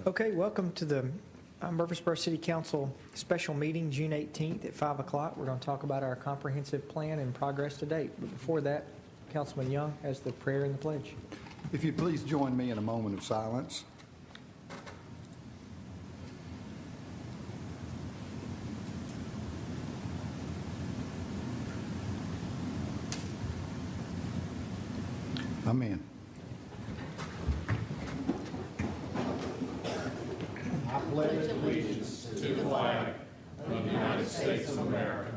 Okay, welcome to the Murfreesboro City Council special meeting, June 18th at 5 o'clock. We're going to talk about our comprehensive plan and progress to date. But before that, Councilman Young has the prayer and the pledge. If you'd please join me in a moment of silence. Amen. I pledge allegiance to the flag of the United States of America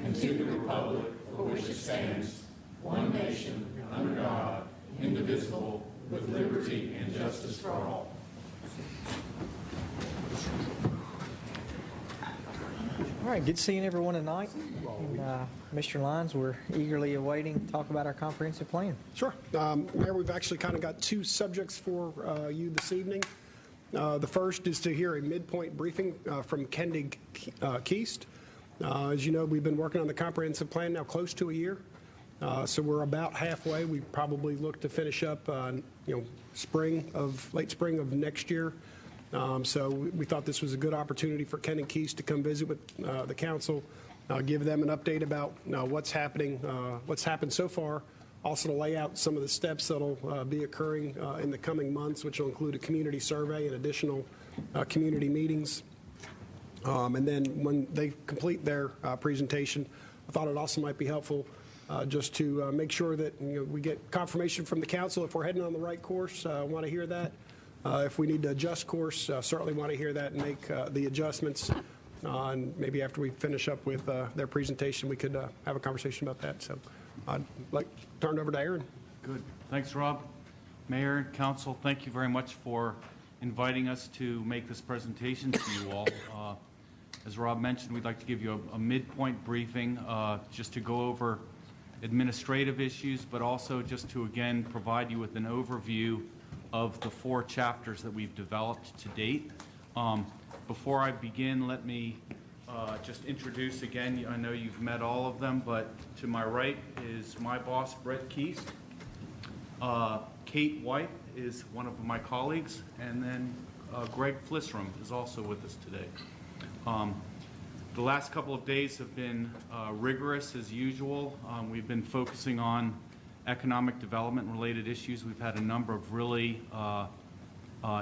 and to the republic for which it stands, one nation, under God, indivisible, with liberty and justice for all. All right, good seeing everyone tonight. And, Mr. Lyons, we're eagerly awaiting to talk about our comprehensive plan. Sure. Mayor, we've actually kind of got two subjects for you this evening. The first is to hear a midpoint briefing from Kendig Keast. As you know, we've been working on the comprehensive plan now close to a year. So we're about halfway. We probably look to finish up, late spring of next year. So we thought this was a good opportunity for Kendig Keast to come visit with the council, give them an update about what's happening, what's happened so far. Also to lay out some of the steps that'll be occurring in the coming months, which will include a community survey and additional community meetings. And then when they complete their presentation, I thought it also might be helpful just to make sure that we get confirmation from the council if we're heading on the right course. Want to hear that. If we need to adjust course, certainly want to hear that and make the adjustments. And maybe after we finish up with their presentation, we could have a conversation about that. So I'd like to turn it over to Aaron. Good. Thanks, Rob. Mayor and council, thank you very much for inviting us to make this presentation to you all. As Rob mentioned, we'd like to give you a midpoint briefing just to go over administrative issues, but also just to, again, provide you with an overview of the 4 chapters that we've developed to date. Before I begin, let me just introduce again, I know you've met all of them, but to my right is my boss, Brett Keast. Kate White is one of my colleagues, and then Greg Flissrum is also with us today. The last couple of days have been rigorous as usual. We've been focusing on economic development related issues. We've had a number of really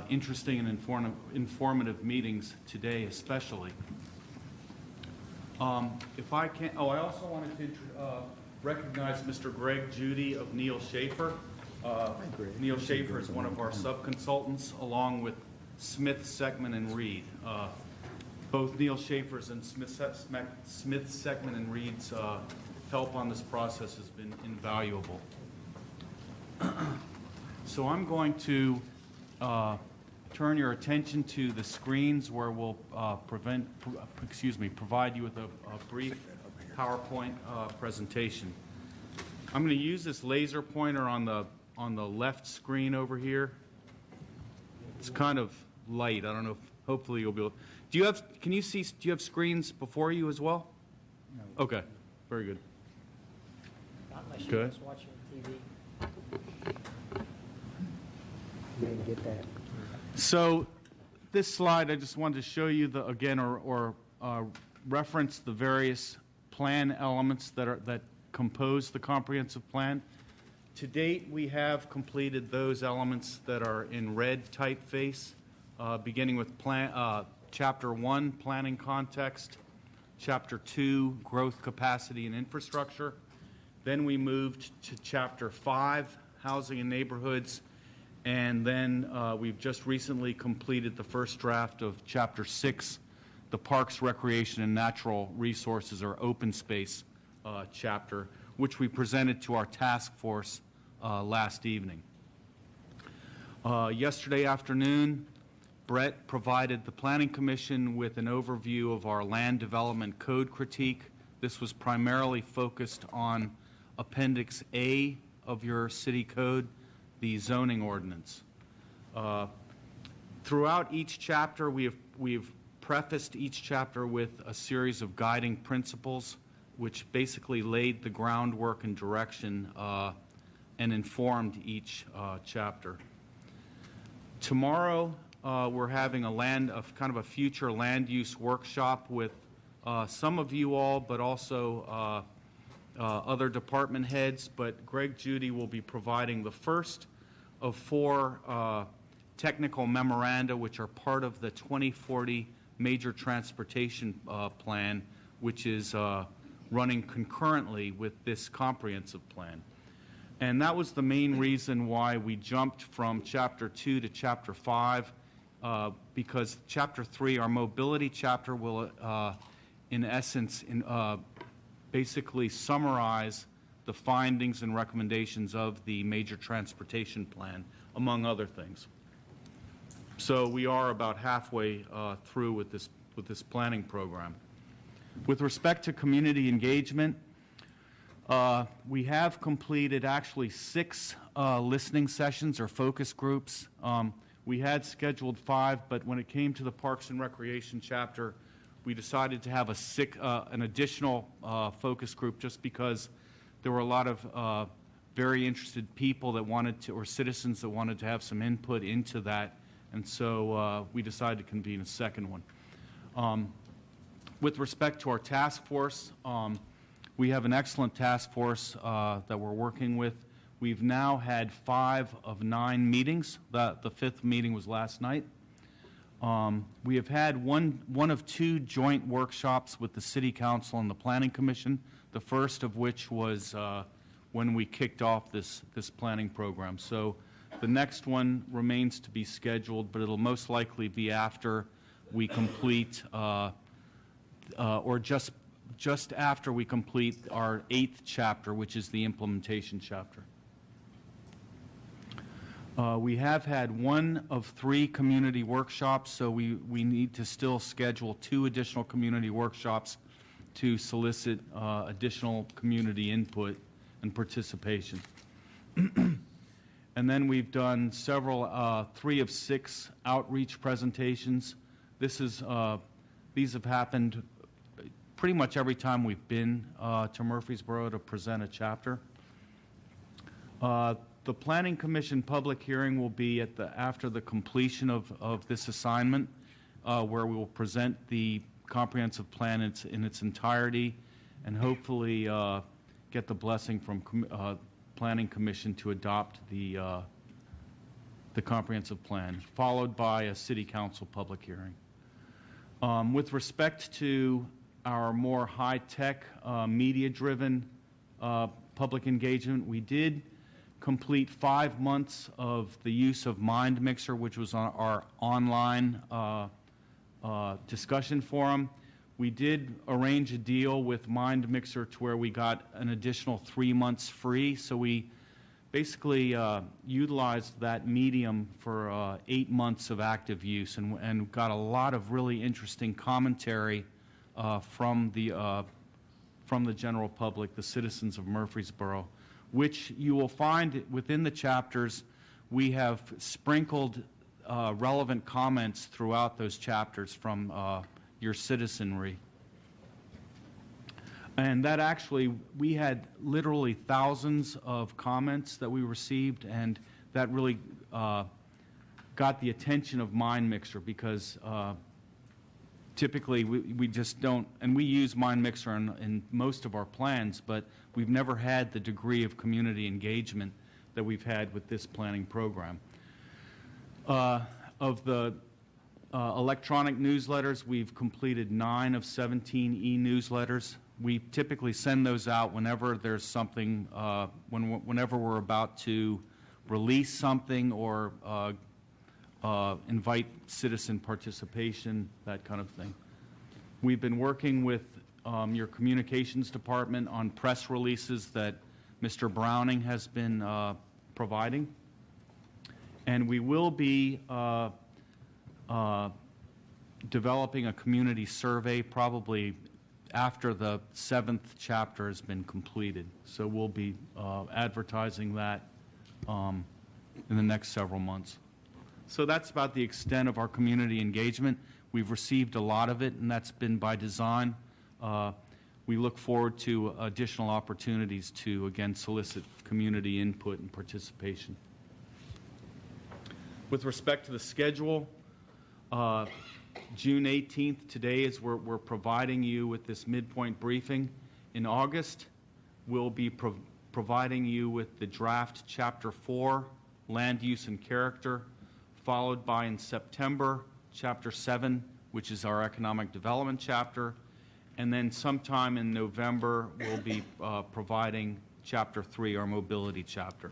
interesting and informative meetings today, especially. If I can, I also wanted to recognize Mr. Greg Judy of Neil Schaefer. Neil Schaefer is one of our sub-consultants, along with Smith, Seckman, and Reed. Both Neil Schaefer's and Smith, Seckman, and Reed's help on this process has been invaluable. So I'm going to turn your attention to the screens where we'll provide you with a brief PowerPoint presentation. I'm going to use this laser pointer on the left screen over here. It's kind of light. I don't know if hopefully you'll be able. Do you have screens before you as well? No. Okay. Very good. Not unless Good. you're just watching TV. You didn't get that. So this slide, I just wanted to show you reference the various plan elements that compose the comprehensive plan. To date, we have completed those elements that are in red typeface, beginning with Chapter 1, Planning Context, Chapter 2, Growth, Capacity, and Infrastructure. Then we moved to Chapter 5, Housing and Neighborhoods, and then we've just recently completed the first draft of Chapter 6, the Parks, Recreation, and Natural Resources, or Open Space chapter, which we presented to our task force last evening. Yesterday afternoon, Brett provided the Planning Commission with an overview of our land development code critique. This was primarily focused on Appendix A of your city code, the zoning ordinance. Throughout each chapter, we've prefaced each chapter with a series of guiding principles, which basically laid the groundwork and direction and informed each chapter. Tomorrow, we're having kind of a future land use workshop with some of you all, but also other department heads. But Greg Judy will be providing the first of 4 technical memoranda, which are part of the 2040 Major Transportation Plan, which is running concurrently with this comprehensive plan. And that was the main reason why we jumped from Chapter 2 to Chapter 5, because Chapter 3, our mobility chapter, will, in essence, basically summarize the findings and recommendations of the Major Transportation Plan, among other things. So we are about halfway through with this planning program. With respect to community engagement, we have completed actually 6 listening sessions or focus groups. We had scheduled 5, but when it came to the Parks and Recreation chapter, we decided to have an additional focus group just because there were a lot of very interested people that wanted to, or citizens that wanted to have some input into that, and so we decided to convene a second one. With respect to our task force, we have an excellent task force that we're working with. We've now had 5 of 9 meetings. The 5th meeting was last night. We have had one of 2 joint workshops with the City Council and the Planning Commission, the first of which was when we kicked off this planning program. So the next one remains to be scheduled, but it'll most likely be after we complete, or just after we complete our 8th chapter, which is the implementation chapter. We have had 1 of 3 community workshops, so we need to still schedule 2 additional community workshops to solicit additional community input and participation. And then we've done several, 3 of 6 outreach presentations. These have happened pretty much every time we've been to Murfreesboro to present a chapter. The Planning Commission public hearing will be after the completion of this assignment, where we will present the comprehensive plan in its entirety and hopefully get the blessing from Planning Commission to adopt the comprehensive plan, followed by a City Council public hearing. With respect to our more high-tech, media-driven public engagement, we did complete 5 months of the use of Mind Mixer, which was on our online discussion forum. We did arrange a deal with Mind Mixer to where we got an additional 3 months free, so we basically utilized that medium for 8 months of active use and got a lot of really interesting commentary from the general public, the citizens of Murfreesboro, which you will find within the chapters. We have sprinkled relevant comments throughout those chapters from your citizenry. And that actually, we had literally thousands of comments that we received, and that really got the attention of Mind Mixer because typically we just don't, and we use Mind Mixer in most of our plans, but we've never had the degree of community engagement that we've had with this planning program. Of the electronic newsletters, we've completed 9 of 17 e-newsletters. We typically send those out whenever there's something, whenever we're about to release something or invite citizen participation, that kind of thing. We've been working with your communications department on press releases that Mr. Browning has been providing. And we will be developing a community survey probably after the 7th chapter has been completed. So we'll be advertising that in the next several months. So that's about the extent of our community engagement. We've received a lot of it, and that's been by design. We look forward to additional opportunities to, again, solicit community input and participation. With respect to the schedule, June 18th, today, is we're providing you with this midpoint briefing. In August, we'll be providing you with the draft Chapter 4, Land Use and Character, followed by, in September, Chapter 7, which is our Economic Development chapter, and then sometime in November, we'll be providing Chapter 3, our Mobility chapter.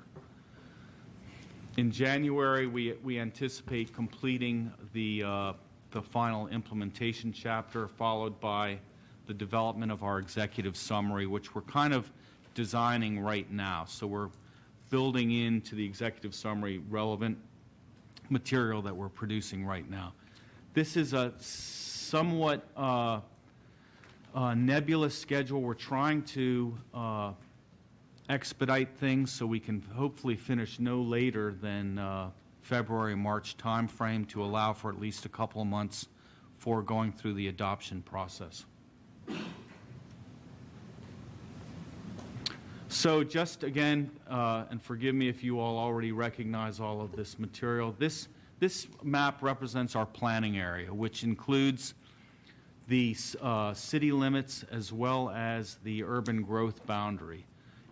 In January, we anticipate completing the final implementation chapter, followed by the development of our executive summary, which we're kind of designing right now. So we're building into the executive summary relevant material that we're producing right now. This is a somewhat nebulous schedule. We're trying to expedite things so we can hopefully finish no later than February, March timeframe to allow for at least a couple of months for going through the adoption process. So just again, and forgive me if you all already recognize all of this material, this map represents our planning area, which includes the city limits as well as the urban growth boundary.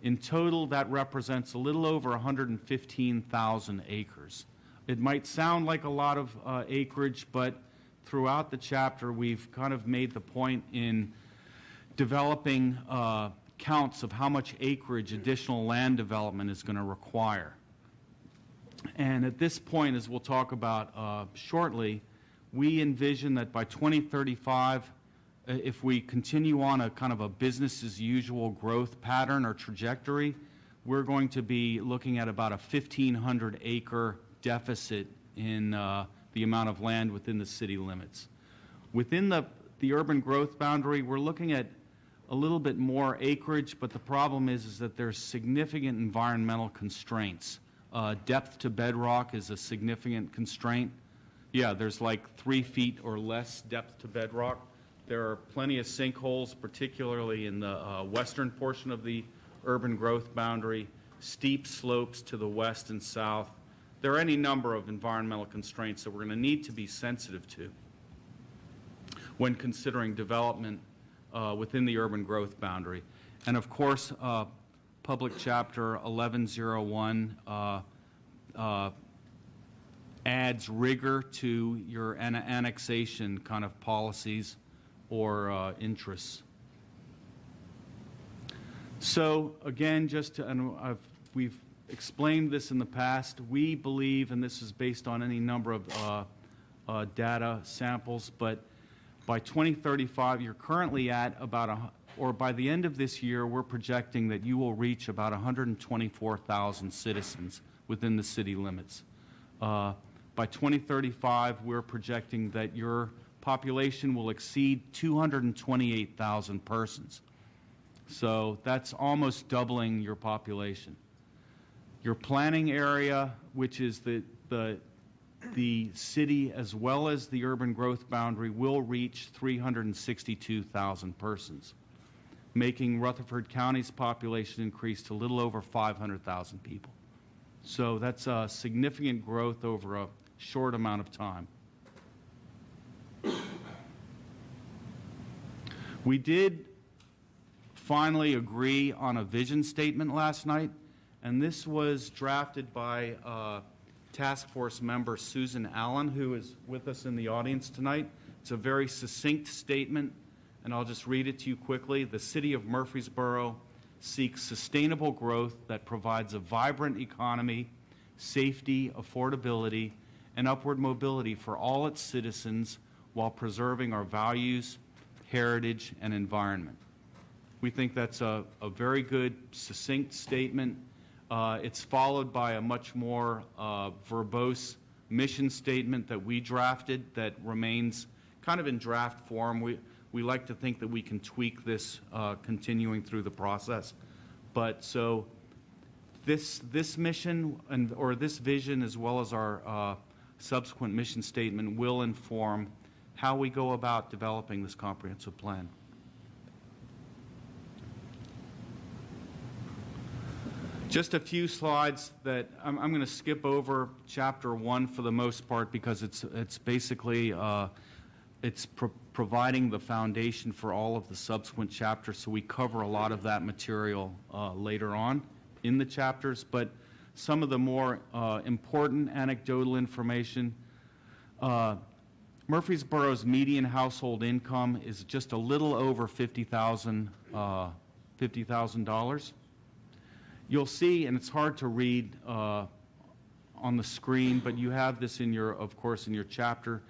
In total, that represents a little over 115,000 acres. It might sound like a lot of acreage, but throughout the chapter, we've kind of made the point in developing counts of how much acreage additional land development is going to require. And at this point, as we'll talk about shortly, we envision that by 2035, if we continue on a kind of a business as usual growth pattern or trajectory, we're going to be looking at about a 1,500 acre deficit in the amount of land within the city limits. Within the urban growth boundary, we're looking at a little bit more acreage, but the problem is that there's significant environmental constraints. Depth to bedrock is a significant constraint. Yeah, there's like 3 feet or less depth to bedrock. There are plenty of sinkholes, particularly in the western portion of the urban growth boundary, steep slopes to the west and south. There are any number of environmental constraints that we're going to need to be sensitive to when considering development within the urban growth boundary. And of course, Public Chapter 1101 adds rigor to your annexation kind of policies or interests. So again, we've explained this in the past. We believe, and this is based on any number of data samples, but by 2035, you're currently at about or by the end of this year, we're projecting that you will reach about 124,000 citizens within the city limits. By 2035, we're projecting that your population will exceed 228,000 persons. So that's almost doubling your population. Your planning area, which is the city as well as the urban growth boundary, will reach 362,000 persons, making Rutherford County's population increase to a little over 500,000 people. So that's a significant growth over a short amount of time. We did finally agree on a vision statement last night, and this was drafted by Task Force member Susan Allen, who is with us in the audience tonight. It's a very succinct statement, and I'll just read it to you quickly. The City of Murfreesboro seeks sustainable growth that provides a vibrant economy, safety, affordability, and upward mobility for all its citizens while preserving our values, heritage, and environment. We think that's a very good, succinct statement. It's followed by a much more verbose mission statement that we drafted that remains kind of in draft form. We like to think that we can tweak this continuing through the process. But so this mission or this vision, as well as our subsequent mission statement, will inform how we go about developing this comprehensive plan. Just a few slides that I'm going to skip over Chapter 1 for the most part because it's basically providing the foundation for all of the subsequent chapters, so we cover a lot of that material later on in the chapters. But some of the more important anecdotal information, Murfreesboro's median household income is just a little over $50,000. You'll see, and it's hard to read on the screen, but you have this in your, of course, in your chapter,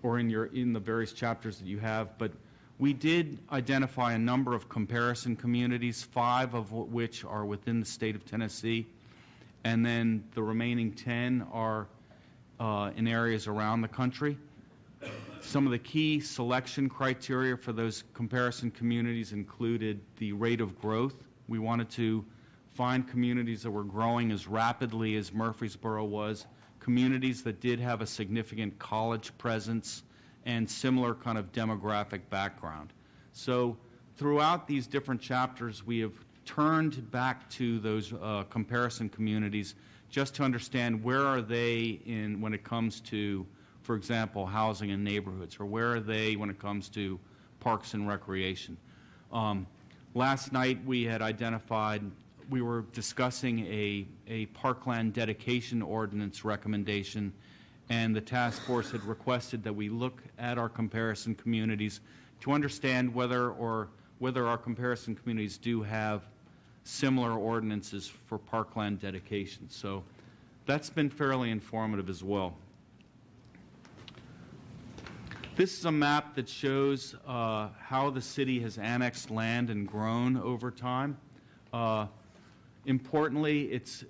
or in the various chapters that you have. But we did identify a number of comparison communities, 5 of which are within the state of Tennessee, and then the remaining 10 are in areas around the country. Some of the key selection criteria for those comparison communities included the rate of growth. We wanted to find communities that were growing as rapidly as Murfreesboro was, communities that did have a significant college presence and similar kind of demographic background. So throughout these different chapters, we have turned back to those comparison communities just to understand where are they in when it comes to, for example, housing and neighborhoods, or where are they when it comes to parks and recreation. Last night we had identified, we were discussing a parkland dedication ordinance recommendation, and the task force had requested that we look at our comparison communities to understand whether our comparison communities do have similar ordinances for parkland dedication. So that's been fairly informative as well. This is a map that shows how the city has annexed land and grown over time. Importantly, it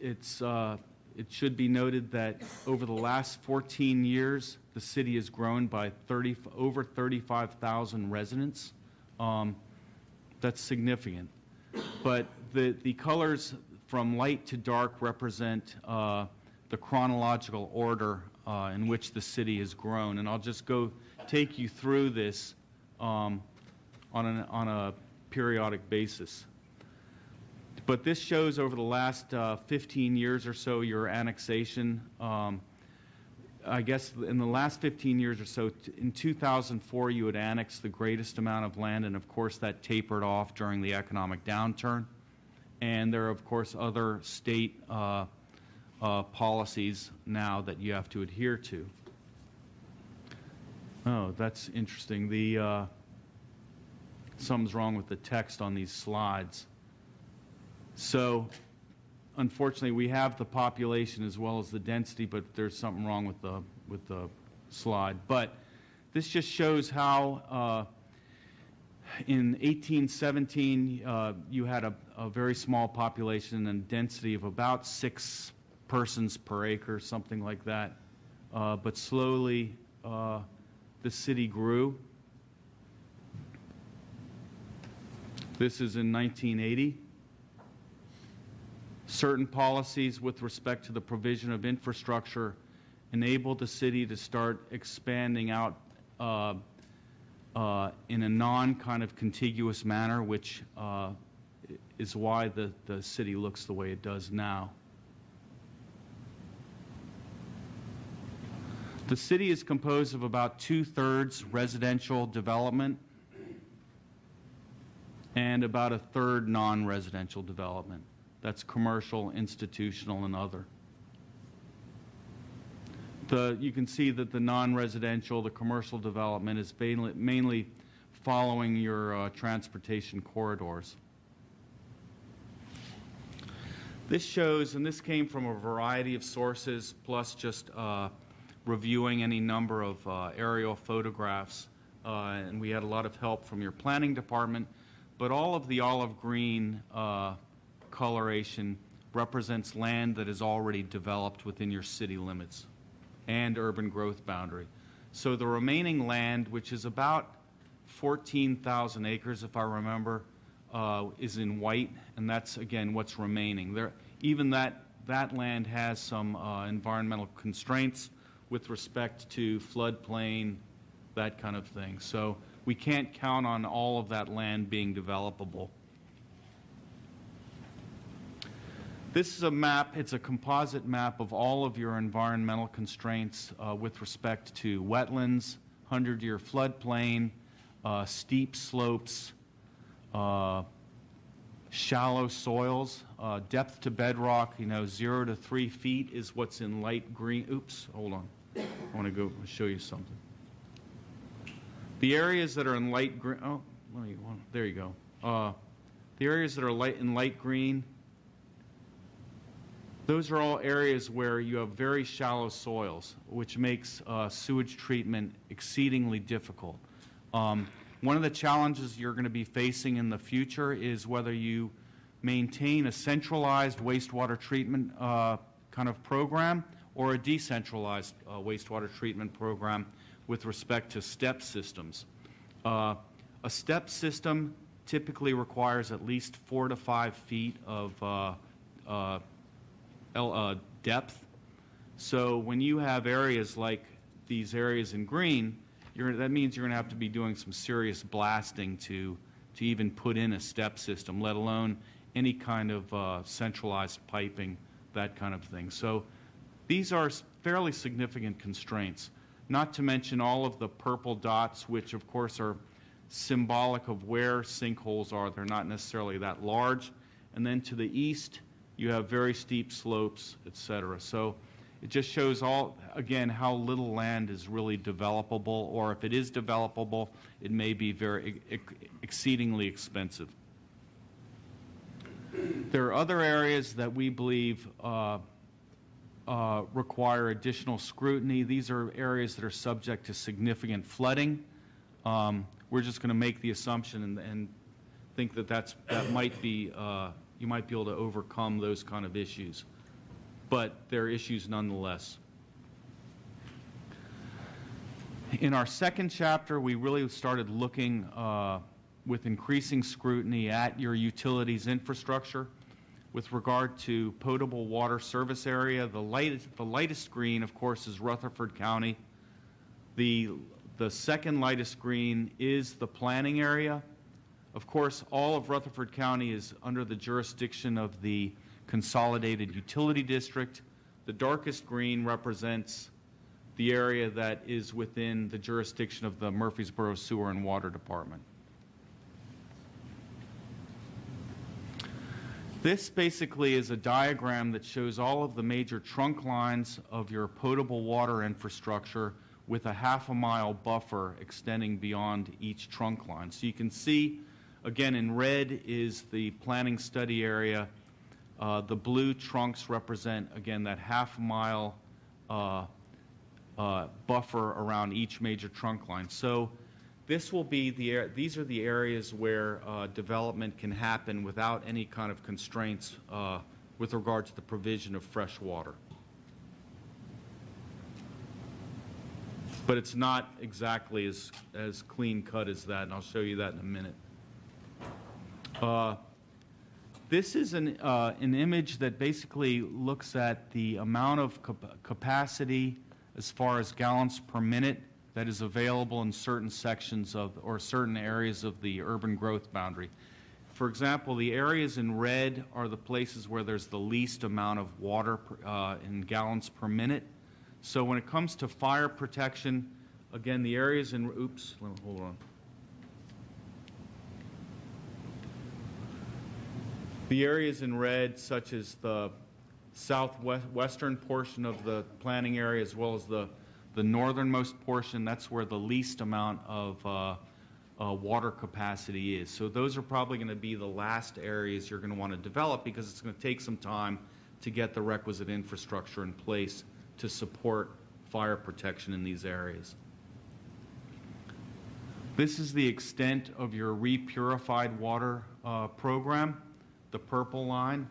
should be noted that over the last 14 years, the city has grown by over 35,000 residents. That's significant. But the colors from light to dark represent the chronological order in which the city has grown. And I'll just take you through this on a periodic basis. But this shows over the last 15 years or so your annexation. I guess in the last 15 years or so, in 2004 you had annexed the greatest amount of land, and of course that tapered off during the economic downturn. And there are of course other state policies now that you have to adhere to. Oh, that's interesting. Something's wrong with the text on these slides. So, unfortunately, we have the population as well as the density, but there's something wrong with the slide. But this just shows how in 1817 you had a very small population and density of about 6 persons per acre, something like that. But slowly the city grew. This is in 1980. Certain policies with respect to the provision of infrastructure enabled the city to start expanding out in a non-kind of contiguous manner, which is why the city looks the way it does now. The city is composed of about 2/3 residential development and about 1/3 non-residential development. That's commercial, institutional, and other. You can see that the non-residential, the commercial development is mainly following your transportation corridors. This shows, and this came from a variety of sources, plus just reviewing any number of aerial photographs, and we had a lot of help from your planning department, but all of the olive green coloration represents land that is already developed within your city limits and urban growth boundary. So the remaining land, which is about 14,000 acres, if I remember, is in white, and that's, again, what's remaining. Even that land has some environmental constraints with respect to floodplain, that kind of thing. So we can't count on all of that land being developable. This is a map, it's a composite map of all of your environmental constraints with respect to wetlands, 100-year floodplain, steep slopes, shallow soils, depth to bedrock, 0 to 3 feet is what's in light green. Oops, hold on. I want to go show you something. The areas that are in light green, there you go. The areas that are in light green, those are all areas where you have very shallow soils, which makes sewage treatment exceedingly difficult. One of the challenges you're going to be facing in the future is whether you maintain a centralized wastewater treatment kind of program or a decentralized wastewater treatment program with respect to step systems. A step system typically requires at least 4 to 5 feet of depth. So when you have areas like these areas in green, that means you're going to have to be doing some serious blasting to even put in a step system, let alone any kind of centralized piping, that kind of thing. So these are fairly significant constraints, not to mention all of the purple dots, which of course are symbolic of where sinkholes are. They're not necessarily that large. And then to the east, you have very steep slopes, et cetera. So it just shows again, how little land is really developable, or if it is developable, it may be very exceedingly expensive. There are other areas that we believe require additional scrutiny. These are areas that are subject to significant flooding. We're just going to make the assumption and think that might be you might be able to overcome those kind of issues, but they're issues nonetheless. In our second chapter, we really started looking with increasing scrutiny at your utilities infrastructure. With regard to potable water service area, the lightest green, of course, is Rutherford County. The second lightest green is the planning area. Of course, all of Rutherford County is under the jurisdiction of the Consolidated Utility District. The darkest green represents the area that is within the jurisdiction of the Murfreesboro Sewer and Water Department. This basically is a diagram that shows all of the major trunk lines of your potable water infrastructure with a half-a-mile buffer extending beyond each trunk line. So you can see, again, in red is the planning study area. The blue trunks represent, again, that half-mile buffer around each major trunk line. So this will be these are the areas where development can happen without any kind of constraints with regard to the provision of fresh water. But it's not exactly as clean cut as that, and I'll show you that in a minute. This is an image that basically looks at the amount of capacity as far as gallons per minute that is available in certain sections or certain areas of the urban growth boundary. For example, the areas in red are the places where there's the least amount of water in gallons per minute. So when it comes to fire protection, again, the areas in, hold on. The areas in red, such as the southwestern portion of the planning area as well as the northernmost portion, that's where the least amount of water capacity is. So those are probably going to be the last areas you're going to want to develop because it's going to take some time to get the requisite infrastructure in place to support fire protection in these areas. This is the extent of your repurified water program, the purple line.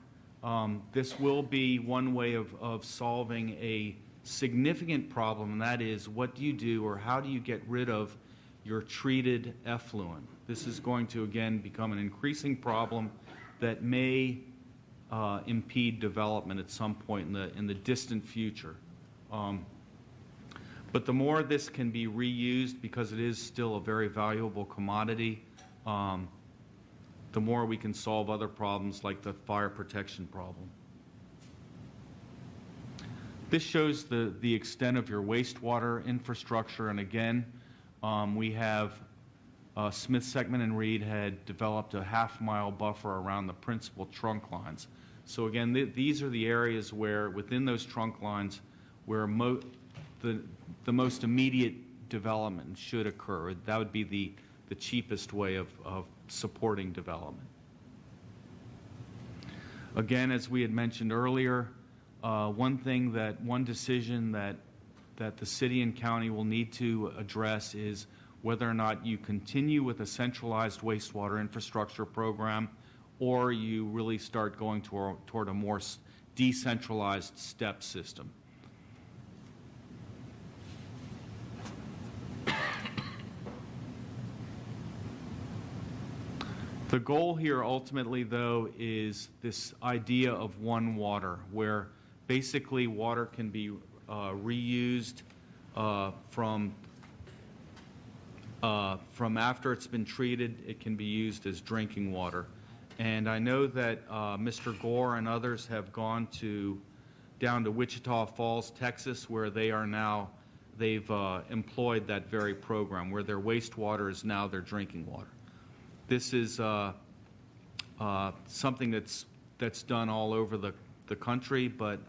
This will be one way of solving a significant problem, and that is what do you do or how do you get rid of your treated effluent? This is going to, again, become an increasing problem that may impede development at some point in the distant future. But the more this can be reused, because it is still a very valuable commodity, the more we can solve other problems like the fire protection problem. This shows the extent of your wastewater infrastructure, and again, we have Smith, Segment, and Reed had developed a half-mile buffer around the principal trunk lines. So again, these are the areas where, within those trunk lines, where the most immediate development should occur. That would be the cheapest way of supporting development. Again, as we had mentioned earlier, one decision that the city and county will need to address is whether or not you continue with a centralized wastewater infrastructure program, or you really start going toward a more decentralized step system. The goal here ultimately, though, is this idea of one water, where basically water can be reused from after it's been treated. It can be used as drinking water. And I know that Mr. Gore and others have gone down to Wichita Falls, Texas, where they've employed that very program, where their wastewater is now their drinking water. This is something that's done all over the country, but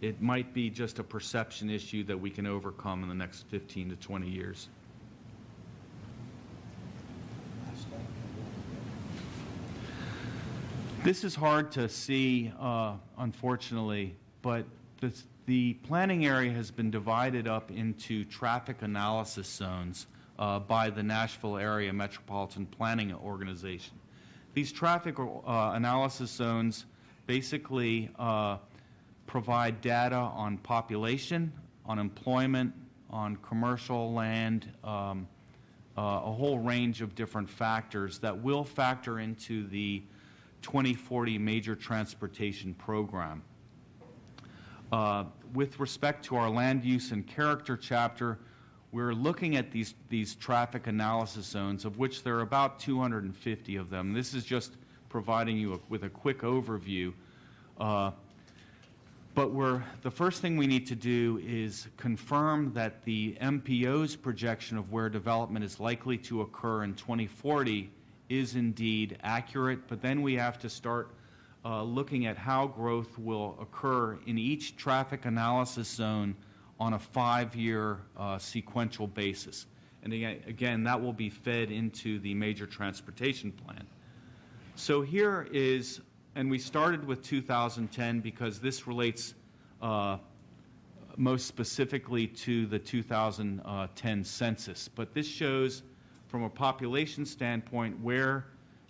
it might be just a perception issue that we can overcome in the next 15 to 20 years. This is hard to see, unfortunately, but the planning area has been divided up into traffic analysis zones by the Nashville Area Metropolitan Planning Organization. These traffic analysis zones basically provide data on population, on employment, on commercial land, a whole range of different factors that will factor into the 2040 Major Transportation Program. With respect to our land use and character chapter, we're looking at these traffic analysis zones, of which there are about 250 of them. This is just providing you with a quick overview. But the first thing we need to do is confirm that the MPO's projection of where development is likely to occur in 2040 is indeed accurate, but then we have to start looking at how growth will occur in each traffic analysis zone on a 5-year sequential basis. And again, that will be fed into the Major Transportation Plan. So here is, and we started with 2010 because this relates most specifically to the 2010 census. But this shows, from a population standpoint, where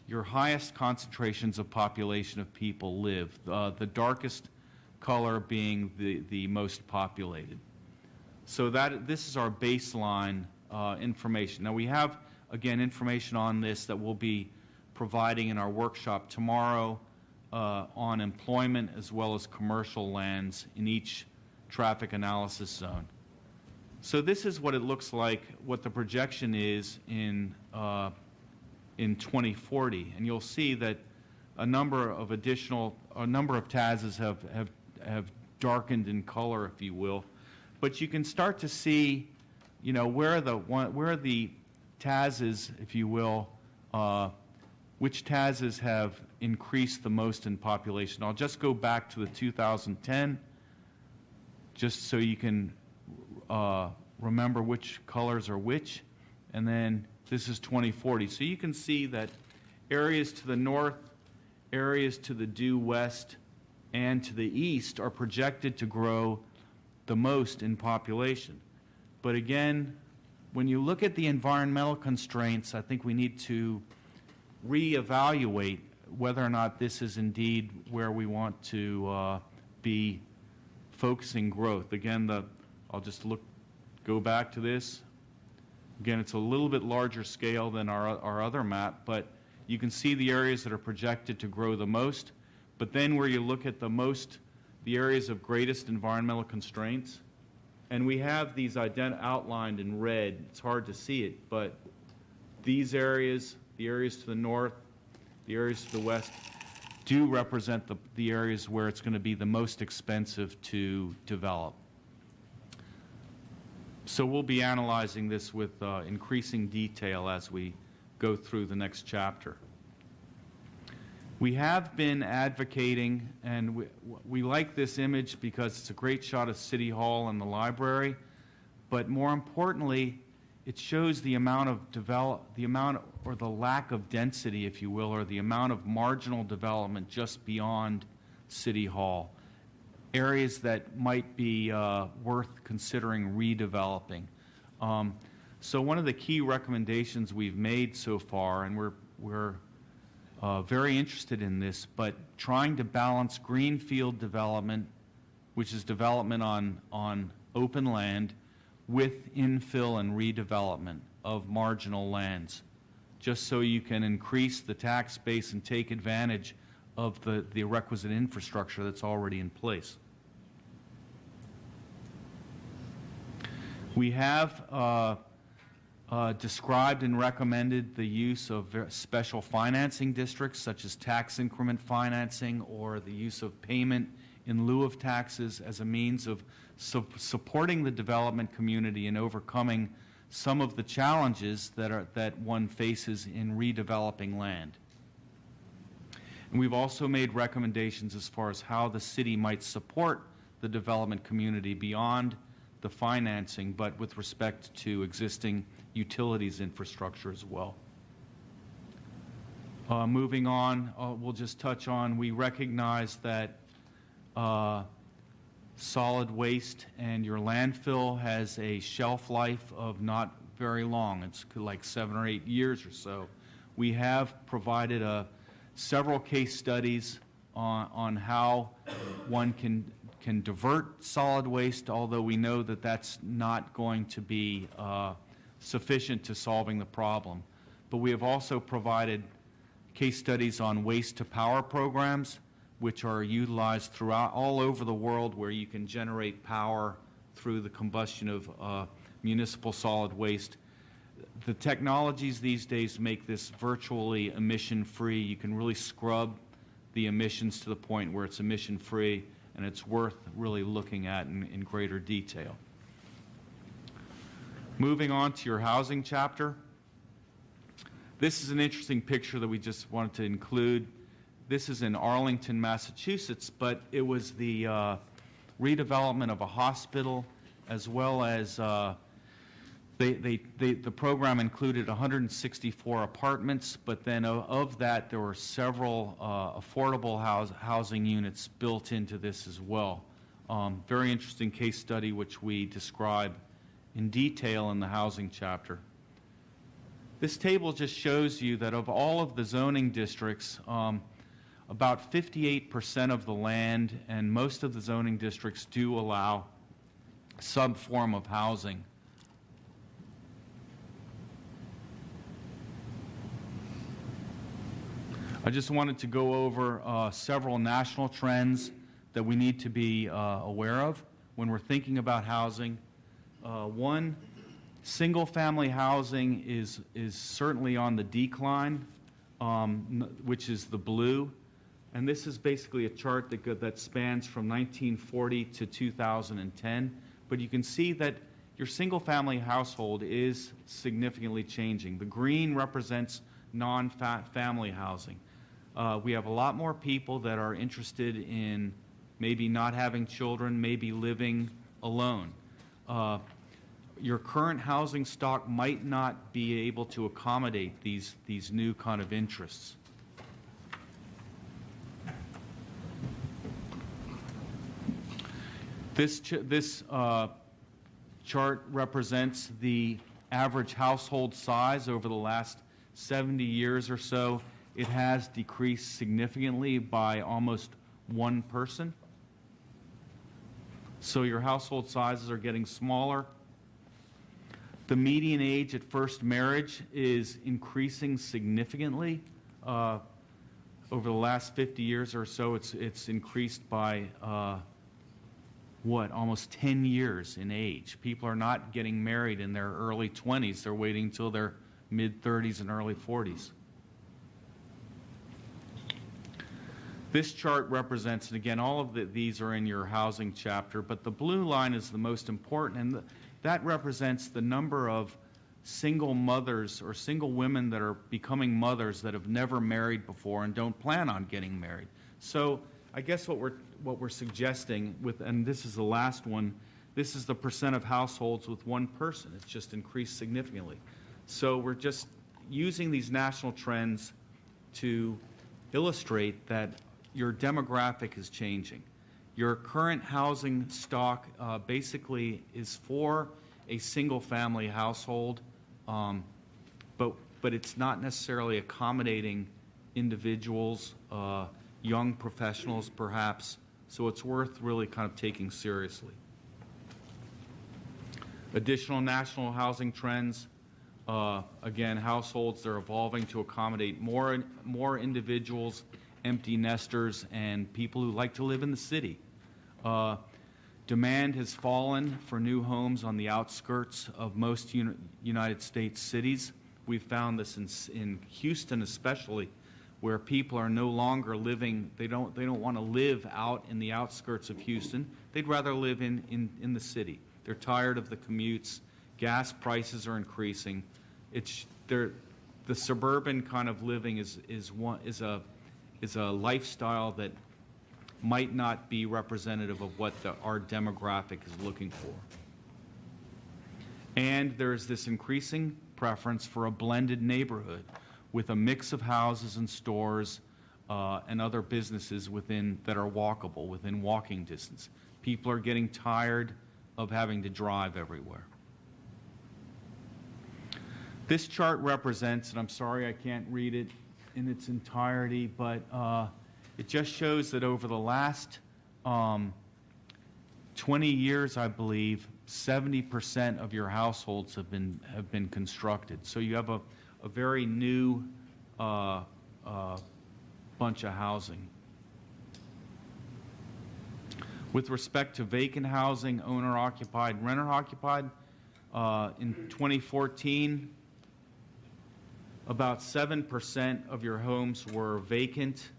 your highest concentrations of population of people live, the darkest color being the most populated. So this is our baseline information. Now we have, again, information on this that we'll be providing in our workshop tomorrow on employment as well as commercial lands in each traffic analysis zone. So this is what it looks like, what the projection is in 2040, and you'll see that a number of TAZs have darkened in color, if you will. But you can start to see, where the TAZs, if you will, which TAZs have increased the most in population. I'll just go back to the 2010, just so you can remember which colors are which, and then this is 2040. So you can see that areas to the north, areas to the due west, and to the east are projected to grow the most in population. But again, when you look at the environmental constraints, I think we need to reevaluate whether or not this is indeed where we want to be focusing growth. Again, I'll just go back to this. Again, it's a little bit larger scale than our other map, but you can see the areas that are projected to grow the most. But then where you look at the areas of greatest environmental constraints, and we have these outlined in red. It's hard to see it, but these areas, the areas to the north, the areas to the west, do represent the areas where it's going to be the most expensive to develop. So we'll be analyzing this with increasing detail as we go through the next chapter. We have been advocating, and we like this image because it's a great shot of City Hall and the library, but more importantly, it shows the amount of or the lack of density, if you will, or the amount of marginal development just beyond City Hall. Areas that might be worth considering redeveloping. So one of the key recommendations we've made so far, and we're very interested in this, but trying to balance greenfield development, which is development on open land, with infill and redevelopment of marginal lands, just so you can increase the tax base and take advantage of the requisite infrastructure that's already in place. We have described and recommended the use of special financing districts, such as tax increment financing, or the use of payment in lieu of taxes as a means of supporting the development community and overcoming some of the challenges that one faces in redeveloping land. And we've also made recommendations as far as how the city might support the development community beyond the financing, but with respect to existing utilities infrastructure as well. Moving on, we'll just touch on, we recognize that solid waste and your landfill has a shelf life of not very long. It's like 7 or 8 years or so. We have provided several case studies on how one can divert solid waste, although we know that that's not going to be sufficient to solving the problem. But we have also provided case studies on waste-to-power programs, which are utilized throughout all over the world, where you can generate power through the combustion of municipal solid waste. The technologies these days make this virtually emission-free. You can really scrub the emissions to the point where it's emission-free, and it's worth really looking at in greater detail. Moving on to your housing chapter. This is an interesting picture that we just wanted to include. This is in Arlington, Massachusetts, but it was the redevelopment of a hospital, as well as the program included 164 apartments, but then of that there were several affordable housing units built into this as well. Very interesting case study which we describe in detail in the housing chapter. This table just shows you that of all of the zoning districts, about 58% of the land and most of the zoning districts do allow some form of housing. I just wanted to go over several national trends that we need to be aware of when we're thinking about housing. One, single-family housing is certainly on the decline, which is the blue. And this is basically a chart that spans from 1940 to 2010. But you can see that your single-family household is significantly changing. The green represents non-family housing. We have a lot more people that are interested in maybe not having children, maybe living alone. Your current housing stock might not be able to accommodate these new kind of interests. This chart represents the average household size over the last 70 years or so. It has decreased significantly by almost one person. So your household sizes are getting smaller. The median age at first marriage is increasing significantly. Over the last 50 years or so, it's increased by almost 10 years in age. People are not getting married in their early 20s. They're waiting until their mid-30s and early 40s. This chart represents, and again, all of these are in your housing chapter, but the blue line is the most important, and that represents the number of single mothers or single women that are becoming mothers that have never married before and don't plan on getting married. So I guess what we're suggesting with, and this is the last one, this is the percent of households with one person. It's just increased significantly. So we're just using these national trends to illustrate that your demographic is changing. Your current housing stock basically is for a single-family household, but it's not necessarily accommodating individuals, young professionals perhaps, so it's worth really kind of taking seriously. Additional national housing trends, again, households, they're evolving to accommodate more individuals, empty nesters, and people who like to live in the city. Demand has fallen for new homes on the outskirts of most United States cities. We've found this in Houston especially, where people are no longer living, they don't want to live out in the outskirts of Houston. They'd rather live in the city. They're tired of the commutes. Gas prices are increasing. The suburban kind of living is a lifestyle that might not be representative of what our demographic is looking for. And there's this increasing preference for a blended neighborhood with a mix of houses and stores and other businesses that are walkable, within walking distance. People are getting tired of having to drive everywhere. This chart represents, and I'm sorry I can't read it in its entirety, but it just shows that over the last 20 years, I believe, 70% of your households have been constructed. So you have a very new bunch of housing. With respect to vacant housing, owner-occupied, renter-occupied, in 2014, about 7% of your homes were vacant,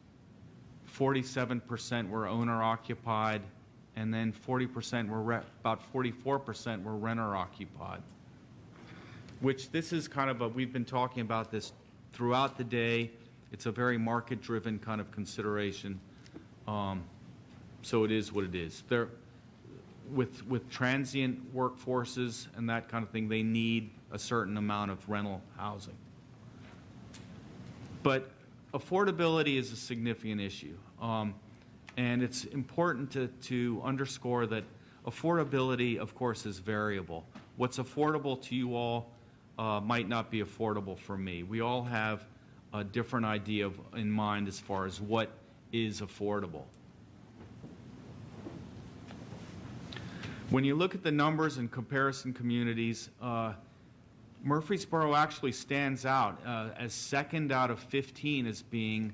47% were owner-occupied, and then 40% about 44% were renter-occupied. Which this is kind of we've been talking about this throughout the day. It's a very market-driven kind of consideration. So it is what it is. With transient workforces and that kind of thing, they need a certain amount of rental housing. But affordability is a significant issue. And it's important to underscore that affordability, of course, is variable. What's affordable to you all might not be affordable for me. We all have a different idea in mind as far as what is affordable. When you look at the numbers in comparison communities, Murfreesboro actually stands out as second out of 15 as being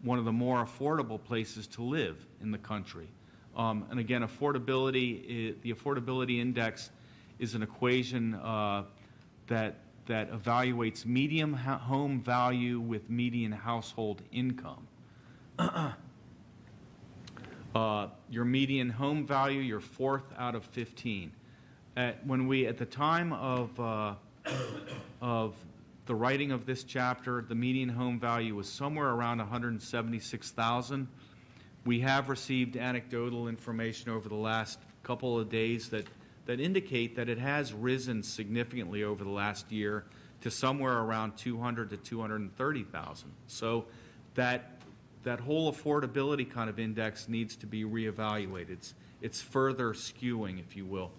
one of the more affordable places to live in the country. And again, affordability, the Affordability Index is an equation that evaluates median home value with median household income. Your median home value, you're fourth out of 15. At the time of the writing of this chapter, the median home value was somewhere around $176,000. We have received anecdotal information over the last couple of days that indicate that it has risen significantly over the last year to somewhere around $200,000 to $230,000. So that whole affordability kind of index needs to be reevaluated. It's further skewing, if you will.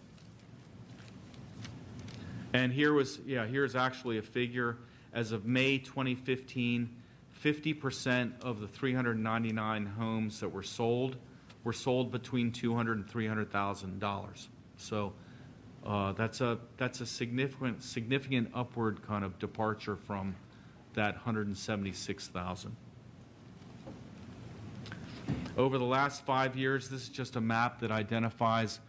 And here's actually a figure. As of May 2015, 50% of the 399 homes that were sold between $200,000 and $300,000. So that's a significant upward kind of departure from that 176,000. Over the last 5 years, this is just a map that identifies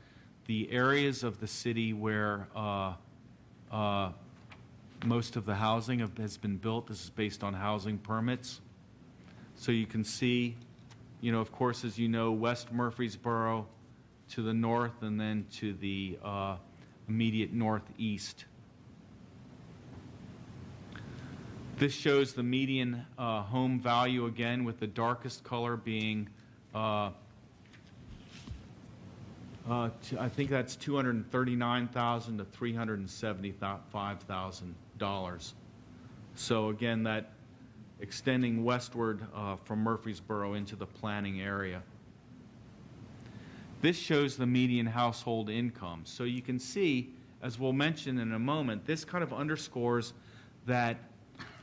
the areas of the city where most of the housing has been built. This is based on housing permits. So you can see, Of course, as you know, West Murfreesboro to the north and then to the immediate northeast. This shows the median home value again, with the darkest color being, I think that's $239,000 to $375,000. So again, that extending westward from Murfreesboro into the planning area. This shows the median household income. So you can see, as we'll mention in a moment, this kind of underscores that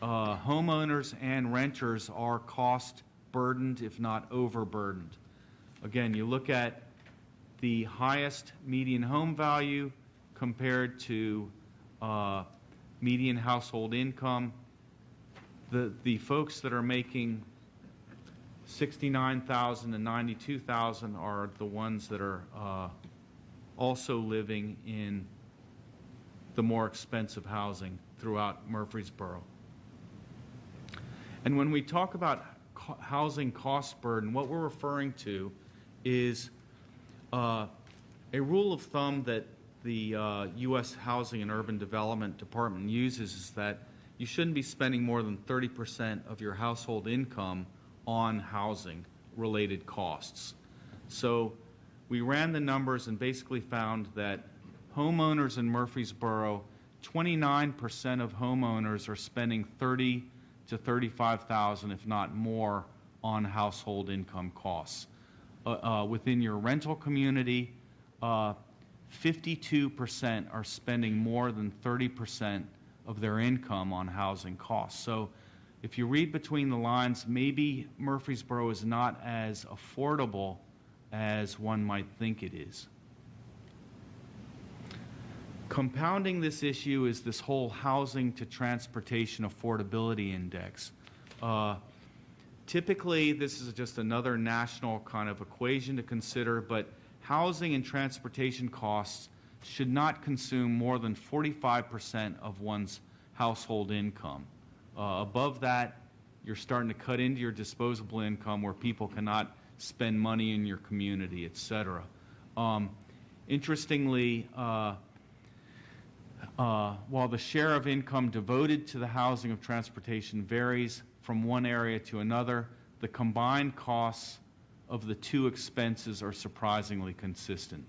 homeowners and renters are cost burdened, if not overburdened. Again, you look at the highest median home value compared to median household income. The folks that are making $69,000 and $92,000 are the ones that are also living in the more expensive housing throughout Murfreesboro. And when we talk about housing cost burden, what we're referring to is a rule of thumb that the U.S. Housing and Urban Development Department uses is that you shouldn't be spending more than 30% of your household income on housing-related costs. So we ran the numbers and basically found that homeowners in Murfreesboro, 29% of homeowners are spending $30,000 to $35,000, if not more, on household income costs. Within your rental community, 52% are spending more than 30% of their income on housing costs. So if you read between the lines, maybe Murfreesboro is not as affordable as one might think it is. Compounding this issue is this whole housing to transportation affordability index. Typically, this is just another national kind of equation to consider, but housing and transportation costs should not consume more than 45% of one's household income. Above that, you're starting to cut into your disposable income where people cannot spend money in your community, et cetera. Interestingly, while the share of income devoted to the housing of transportation varies from one area to another, the combined costs of the two expenses are surprisingly consistent.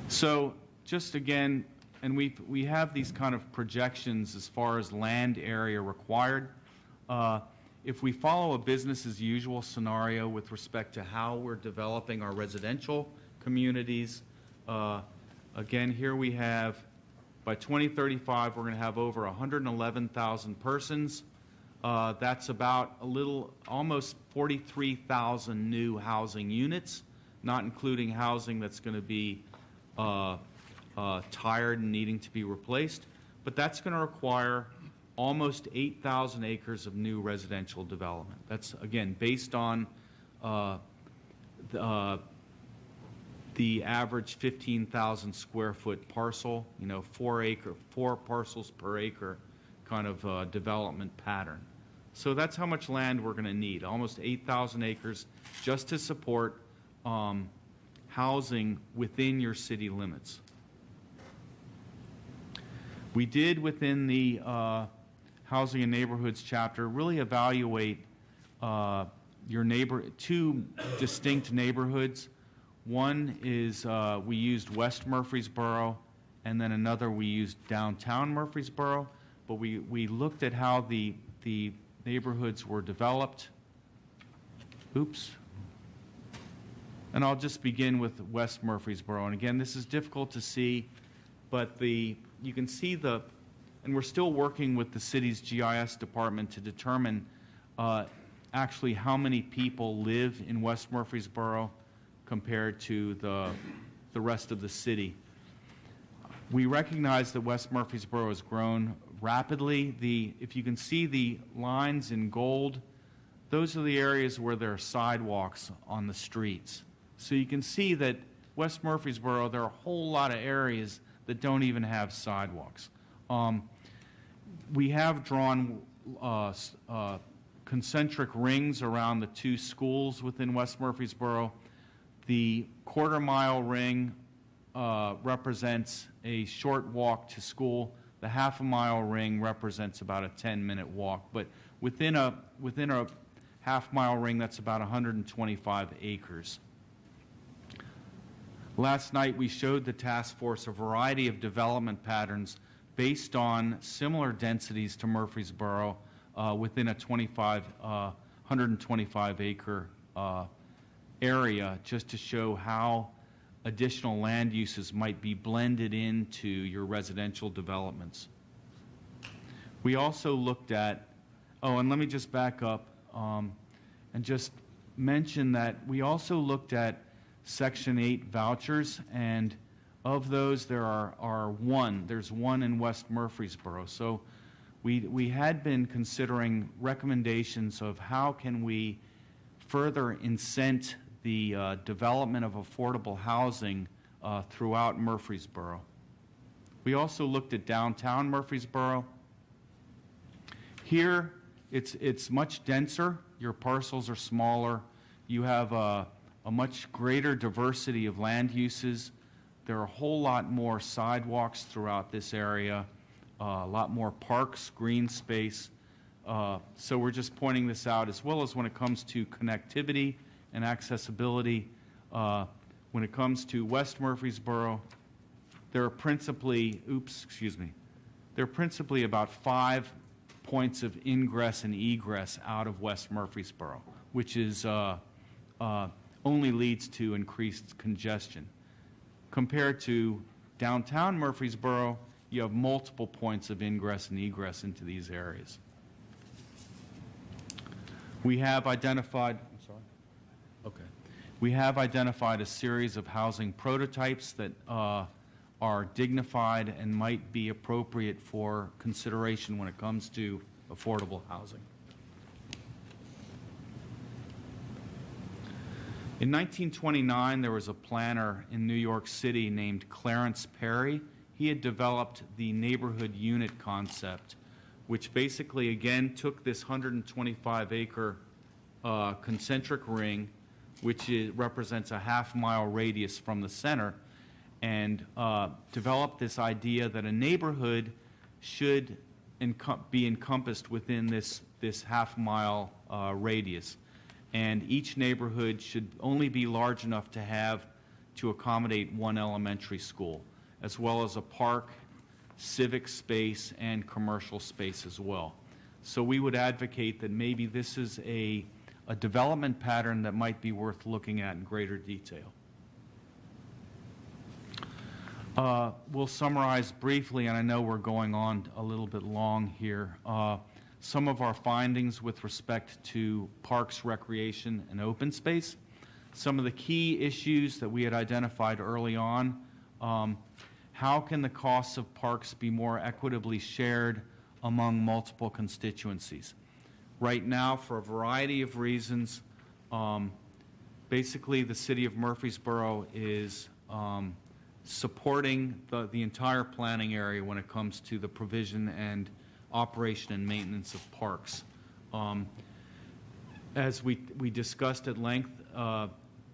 So just again, and we have these kind of projections as far as land area required. If we follow a business as usual scenario with respect to how we're developing our residential communities, again, here we have, by 2035, we're going to have over 111,000 persons. That's about almost 43,000 new housing units, not including housing that's going to be tired and needing to be replaced. But that's going to require almost 8,000 acres of new residential development. That's, again, based on the average 15,000 square foot parcel, 4 parcels per acre kind of development pattern. So that's how much land we're going to need, almost 8,000 acres just to support housing within your city limits. We did, within the Housing and Neighborhoods chapter, really evaluate two distinct neighborhoods. One is we used West Murfreesboro, and then another we used downtown Murfreesboro. But we looked at how the neighborhoods were developed. Oops. And I'll just begin with West Murfreesboro. And again, this is difficult to see, but you can see and we're still working with the city's GIS department to determine actually how many people live in West Murfreesboro compared to the rest of the city. We recognize that West Murfreesboro has grown rapidly. If you can see the lines in gold, those are the areas where there are sidewalks on the streets. So you can see that West Murfreesboro, there are a whole lot of areas that don't even have sidewalks. we have drawn concentric rings around the two schools within West Murfreesboro. The quarter-mile ring represents a short walk to school. The half-a-mile ring represents about a 10-minute walk. But within a half-mile ring, that's about 125 acres. Last night, we showed the task force a variety of development patterns based on similar densities to Murfreesboro within a 125-acre area, just to show how additional land uses might be blended into your residential developments. We also looked at, and let me just back up and just mention that we also looked at Section 8 vouchers, and of those there's one in West Murfreesboro. So we had been considering recommendations of how can we further incent the development of affordable housing throughout Murfreesboro. We also looked at downtown Murfreesboro. Here, it's much denser. Your parcels are smaller. You have a much greater diversity of land uses. There are a whole lot more sidewalks throughout this area, a lot more parks, green space. So we're just pointing this out, as well as when it comes to connectivity and accessibility. When it comes to West Murfreesboro, there are principally about 5 points of ingress and egress out of West Murfreesboro, which is only leads to increased congestion. Compared to downtown Murfreesboro, you have multiple points of ingress and egress into these areas. We have identified, we have identified a series of housing prototypes that are dignified and might be appropriate for consideration when it comes to affordable housing. In 1929, there was a planner in New York City named Clarence Perry. He had developed the neighborhood unit concept, which basically, again, took this 125-acre concentric ring, which represents a half-mile radius from the center, and developed this idea that a neighborhood should be encompassed within this half-mile radius. And each neighborhood should only be large enough to accommodate one elementary school, as well as a park, civic space, and commercial space as well. So we would advocate that maybe this is a development pattern that might be worth looking at in greater detail. We'll summarize briefly, and I know we're going on a little bit long here, some of our findings with respect to parks, recreation, and open space. Some of the key issues that we had identified early on. How can the costs of parks be more equitably shared among multiple constituencies? Right now, for a variety of reasons, basically the city of Murfreesboro is supporting the entire planning area when it comes to the provision and operation and maintenance of parks. As we discussed at length,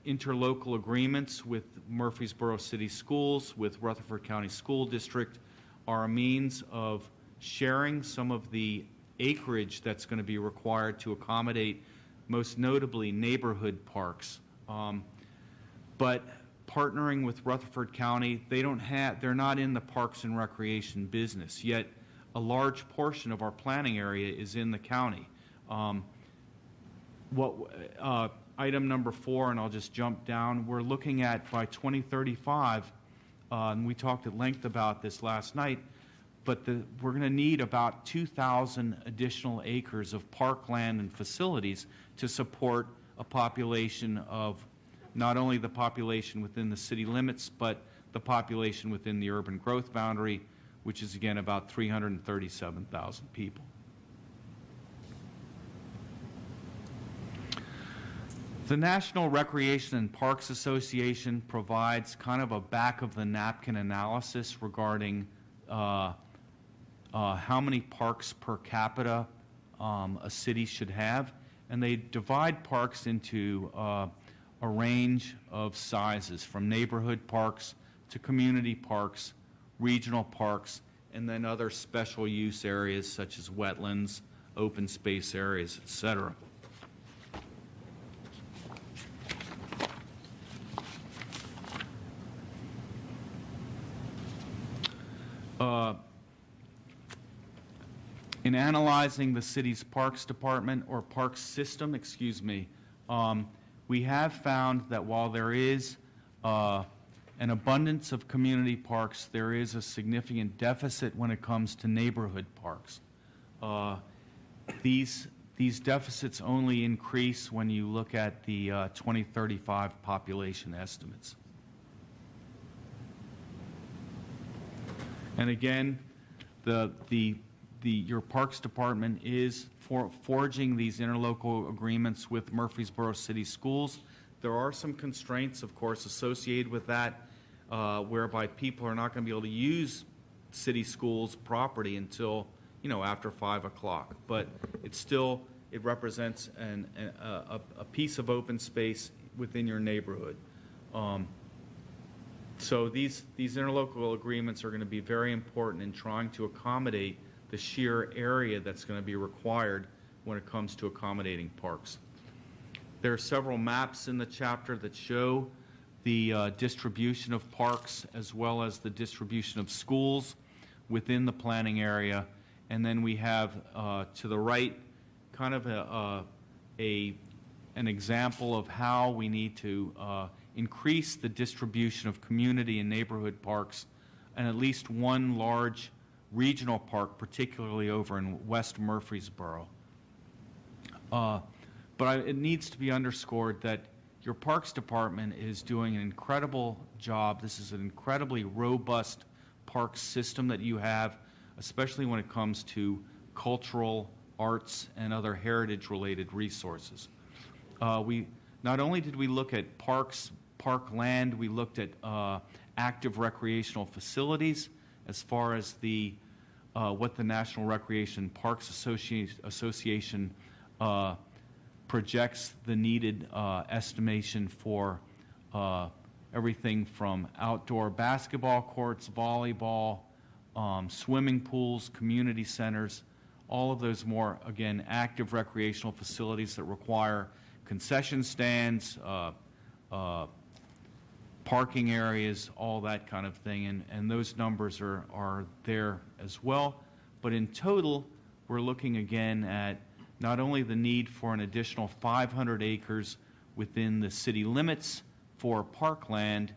interlocal agreements with Murfreesboro City Schools, with Rutherford County School District, are a means of sharing some of the acreage that's going to be required to accommodate, most notably, neighborhood parks. But partnering with Rutherford County, they're not in the parks and recreation business, yet a large portion of our planning area is in the county. Item number 4, and I'll just jump down, we're looking at by 2035, and we talked at length about this last night, but we're going to need about 2,000 additional acres of parkland and facilities to support a population of not only the population within the city limits, but the population within the urban growth boundary, which is, again, about 337,000 people. The National Recreation and Parks Association provides kind of a back-of-the-napkin analysis regarding how many parks per capita a city should have, and they divide parks into a range of sizes, from neighborhood parks to community parks, regional parks, and then other special use areas such as wetlands, open space areas, etc. In analyzing the city's parks department, or parks system, we have found that while there is an abundance of community parks, there is a significant deficit when it comes to neighborhood parks. These deficits only increase when you look at the 2035 population estimates. And again, your Parks Department is forging these interlocal agreements with Murfreesboro City Schools. There are some constraints, of course, associated with that, whereby people are not going to be able to use city schools property until, after 5 o'clock. But it represents a piece of open space within your neighborhood. So these interlocal agreements are going to be very important in trying to accommodate the sheer area that's going to be required when it comes to accommodating parks. There are several maps in the chapter that show the distribution of parks as well as the distribution of schools within the planning area. And then we have to the right kind of an example of how we need to increase the distribution of community and neighborhood parks, and at least one large regional park, particularly over in West Murfreesboro. But it needs to be underscored that your Parks Department is doing an incredible job. This is an incredibly robust park system that you have, especially when it comes to cultural, arts, and other heritage-related resources. Not only did we look at parks, parkland, we looked at active recreational facilities as far as what the National Recreation Parks Association projects the needed estimation for everything from outdoor basketball courts, volleyball, swimming pools, community centers, all of those more, again, active recreational facilities that require concession stands, parking areas, all that kind of thing, and those numbers are there as well. But in total, we're looking again at not only the need for an additional 500 acres within the city limits for parkland,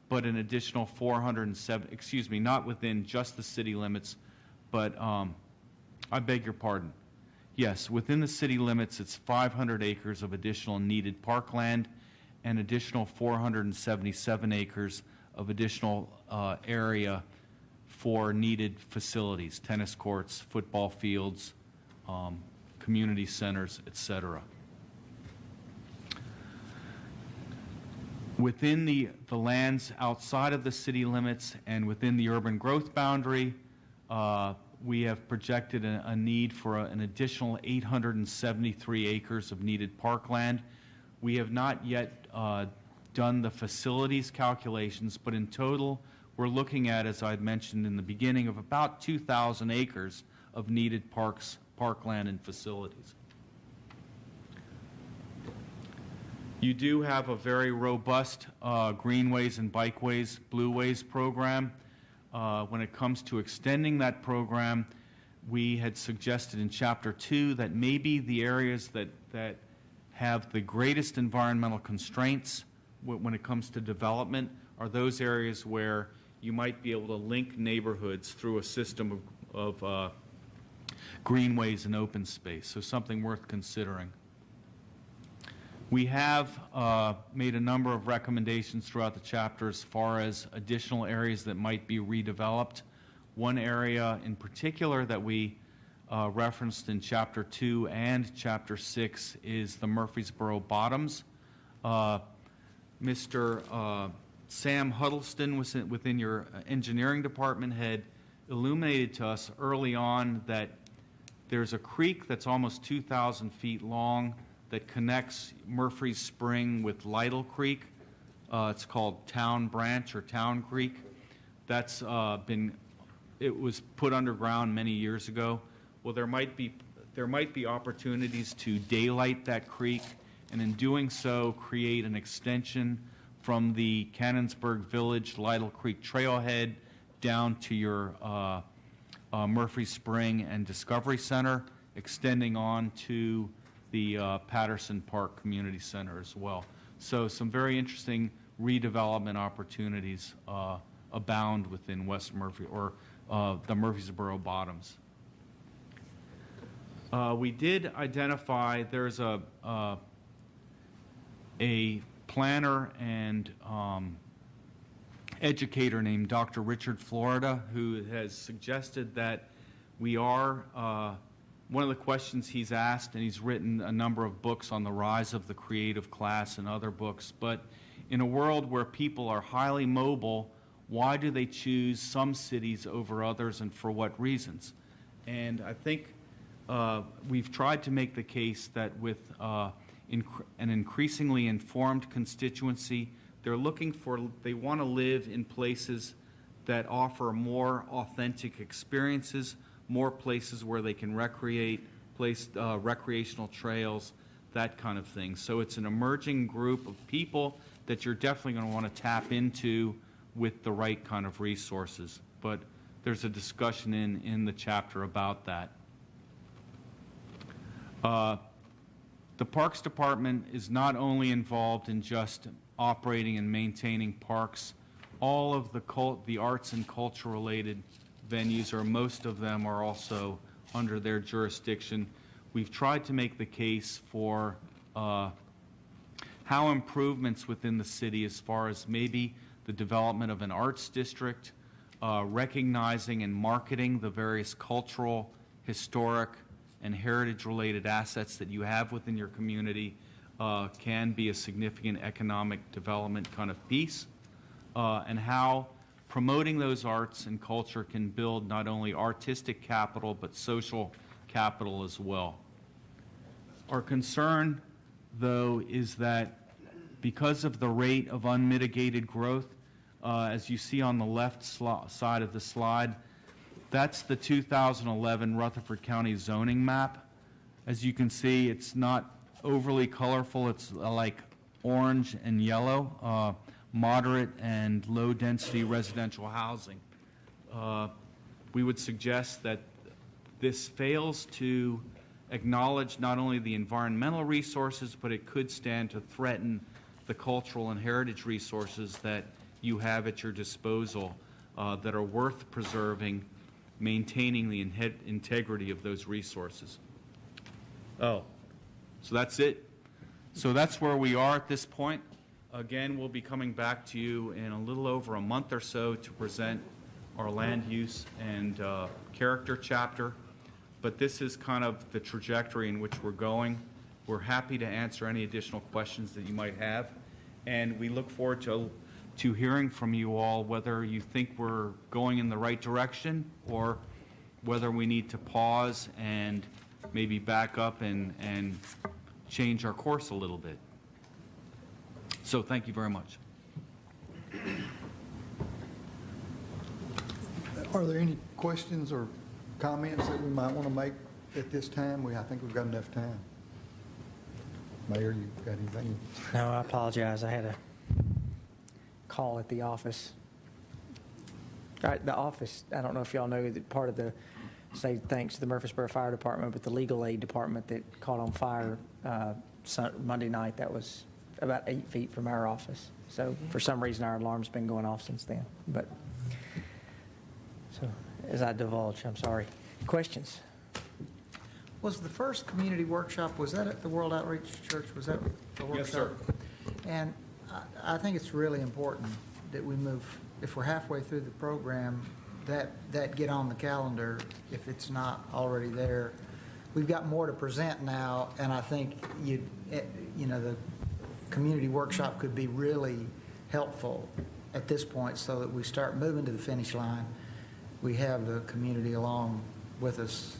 but an additional 407, not within just the city limits, but I beg your pardon. Yes, within the city limits, it's 500 acres of additional needed parkland and additional 477 acres of additional area for needed facilities, tennis courts, football fields, community centers, etc. Within the lands outside of the city limits and within the urban growth boundary, we have projected a need for an additional 873 acres of needed parkland. We have not yet done the facilities calculations, but in total, we're looking at, as I mentioned in the beginning, of about 2,000 acres of needed parkland and facilities. You do have a very robust greenways and bikeways, blueways program. When it comes to extending that program, we had suggested in Chapter 2 that maybe the areas that have the greatest environmental constraints when it comes to development are those areas where you might be able to link neighborhoods through a system of greenways and open space, so something worth considering. We have made a number of recommendations throughout the chapter as far as additional areas that might be redeveloped. One area in particular that we referenced in Chapter 2 and Chapter 6 is the Murfreesboro Bottoms. Mr. Sam Huddleston within your engineering department had illuminated to us early on that there's a creek that's almost 2,000 feet long that connects Murphy's Spring with Lytle Creek. It's called Town Branch or Town Creek. That's it was put underground many years ago. Well, there might be opportunities to daylight that creek, and in doing so, create an extension from the Cannonsburg Village Lytle Creek trailhead down to your Murphy Spring and Discovery Center, extending on to the Patterson Park Community Center as well. So some very interesting redevelopment opportunities abound within West Murphy, or the Murfreesboro Bottoms. We did identify there's a planner and educator named Dr. Richard Florida, who has suggested that we are, one of the questions he's asked, and he's written a number of books on the rise of the creative class and other books, but in a world where people are highly mobile, why do they choose some cities over others, and for what reasons? And I think we've tried to make the case that with an increasingly informed constituency, they want to live in places that offer more authentic experiences, more places where they can recreate, recreational trails, that kind of thing. So it's an emerging group of people that you're definitely going to want to tap into with the right kind of resources. But there's a discussion in the chapter about that. The Parks Department is not only involved in just operating and maintaining parks. All of the arts and culture-related venues, or most of them, are also under their jurisdiction. We've tried to make the case for how improvements within the city, as far as maybe the development of an arts district, recognizing and marketing the various cultural, historic, and heritage-related assets that you have within your community, can be a significant economic development kind of piece, and how promoting those arts and culture can build not only artistic capital but social capital as well. Our concern, though, is that because of the rate of unmitigated growth, as you see on the left side of the slide, that's the 2011 Rutherford County zoning map. As you can see, it's not overly colorful. It's like orange and yellow, moderate and low-density residential housing. We would suggest that this fails to acknowledge not only the environmental resources, but it could stand to threaten the cultural and heritage resources that you have at your disposal that are worth preserving, maintaining the integrity of those resources. Oh, so that's it. So that's where we are at this point. Again, we'll be coming back to you in a little over a month or so to present our land use and character chapter. But this is kind of the trajectory in which we're going. We're happy to answer any additional questions that you might have. And we look forward to hearing from you all whether you think we're going in the right direction or whether we need to pause and maybe back up and change our course a little bit. So thank you very much. Are there any questions or comments that we might want to make at this time? I think we've got enough time. Mayor, you got anything? No, I apologize. I had a call at the office. All right, the office, I don't know if y'all know that part of the, say thanks to the Murfreesboro Fire Department, but the legal aid department that caught on fire Monday night, that was about 8 feet from our office. So for some reason, our alarm's been going off since then. But so as I divulge, I'm sorry. Questions? Was the first community workshop, was that at the World Outreach Church? Was that the workshop? Yes, sir. And I think it's really important that we move, if we're halfway through the program, that get on the calendar if it's not already there. We've got more to present now, and I think the community workshop could be really helpful at this point so that we start moving to the finish line. we have the community along with us.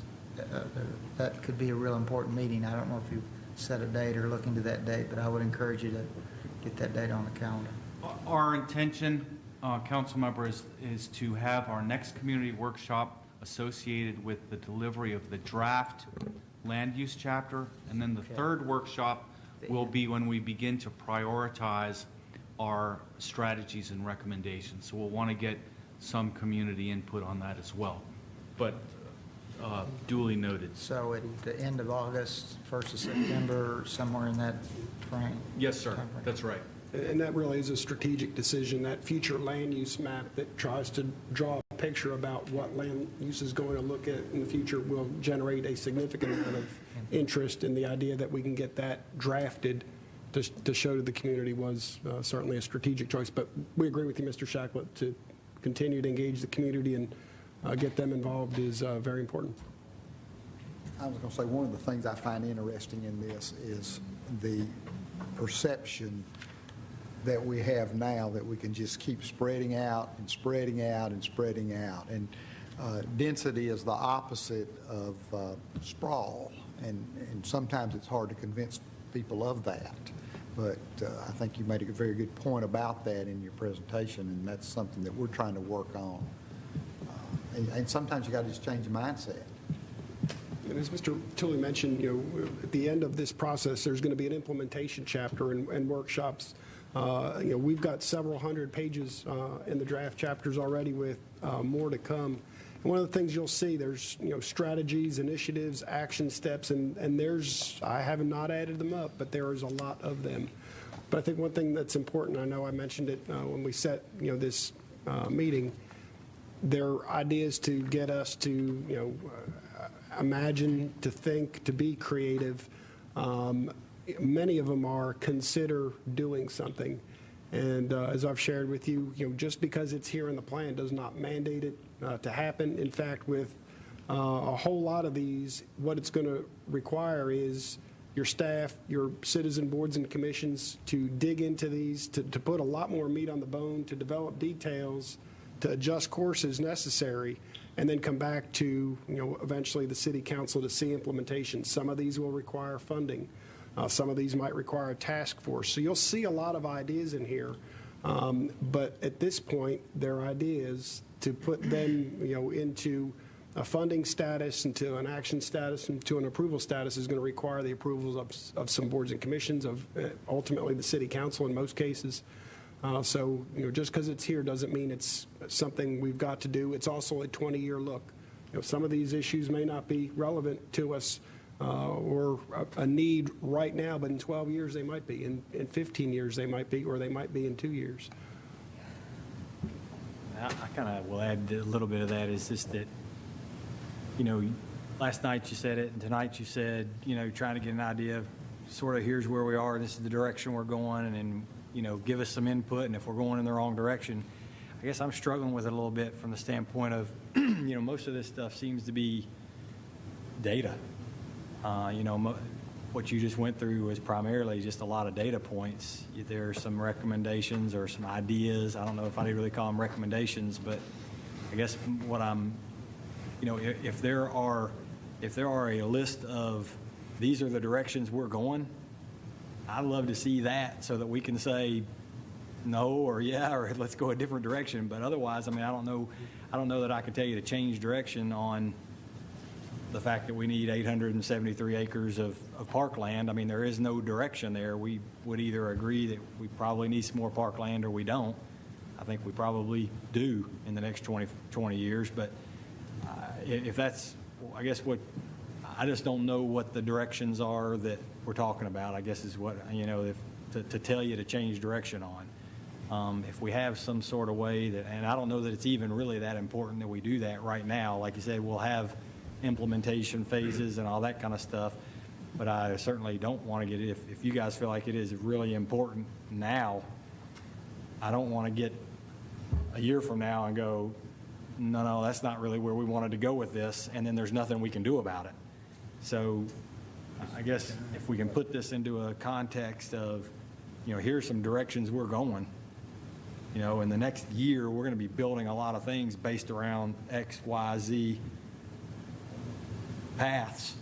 That could be a real important meeting. I don't know if you set a date or look into that date, but I would encourage you to get that date on the calendar. Our intention, council members, is to have our next community workshop associated with the delivery of the draft land use chapter, and then the third workshop will be when we begin to prioritize our strategies and recommendations. So we'll want to get some community input on that as well. But duly noted. So at the end of August, 1st of September, somewhere in that frame? Yes, sir. That's right. And that really is a strategic decision, that future land use map that tries to draw a picture about what land use is going to look at in the future will generate a significant amount of interest, in the idea that we can get that drafted to show to the community was certainly a strategic choice. But we agree with you, Mr. Shacklet, to continue to engage the community and get them involved is very important. I was going to say, one of the things I find interesting in this is the perception that we have now that we can just keep spreading out and spreading out and spreading out. And density is the opposite of sprawl, and sometimes it's hard to convince people of that. But I think you made a very good point about that in your presentation, and that's something that we're trying to work on. And sometimes you got to just change the mindset. And as Mr. Tilley mentioned, at the end of this process, there's going to be an implementation chapter and workshops. We've got several hundred pages in the draft chapters already, with more to come. And one of the things you'll see, there's strategies, initiatives, action steps, and there's, I have not added them up, but there is a lot of them. But I think one thing that's important, I know I mentioned it when we set this meeting, there are ideas to get us to imagine, to think, to be creative. Many of them are consider doing something. And as I've shared with you, just because it's here in the plan does not mandate it to happen. In fact, with a whole lot of these, what it's going to require is your staff, your citizen boards and commissions to dig into these, to put a lot more meat on the bone, to develop details, to adjust courses necessary, and then come back to, eventually the city council to see implementation. Some of these will require funding. Some of these might require a task force. So you'll see a lot of ideas in here. But at this point, their ideas to put them, into a funding status, into an action status, and to an approval status is going to require the approvals of some boards and commissions, of ultimately the city council in most cases. So, just because it's here doesn't mean it's something we've got to do. It's also a 20-year look. Some of these issues may not be relevant to us or a need right now, but in 12 years they might be. In 15 years they might be, or they might be in 2 years. I kind of will add a little bit of that. Is just that, last night you said it, and tonight you said, trying to get an idea of sort of here's where we are, this is the direction we're going, and then, give us some input, and if we're going in the wrong direction. I guess I'm struggling with it a little bit from the standpoint of, most of this stuff seems to be data. What you just went through was primarily just a lot of data points. There are some recommendations or some ideas. I don't know if I really call them recommendations, but I guess what I'm, if there are a list of these are the directions we're going, I'd love to see that so that we can say no or yeah or let's go a different direction. But otherwise, I don't know that I could tell you to change direction on the fact that we need 873 acres of parkland. There is no direction there. We would either agree that we probably need some more parkland or we don't. I think we probably do in the next 20 years. But if that's, I guess what, I just don't know what the directions are that we're talking about, I guess is what, to tell you to change direction on. If we have some sort of way that, and I don't know that it's even really that important that we do that right now. Like you said, we'll have implementation phases and all that kind of stuff, but I certainly don't want to get it. If you guys feel like it is really important now, I don't want to get a year from now and go, no, that's not really where we wanted to go with this, and then there's nothing we can do about it. So I guess if we can put this into a context of, here's some directions we're going, in the next year, we're going to be building a lot of things based around X, Y, Z paths.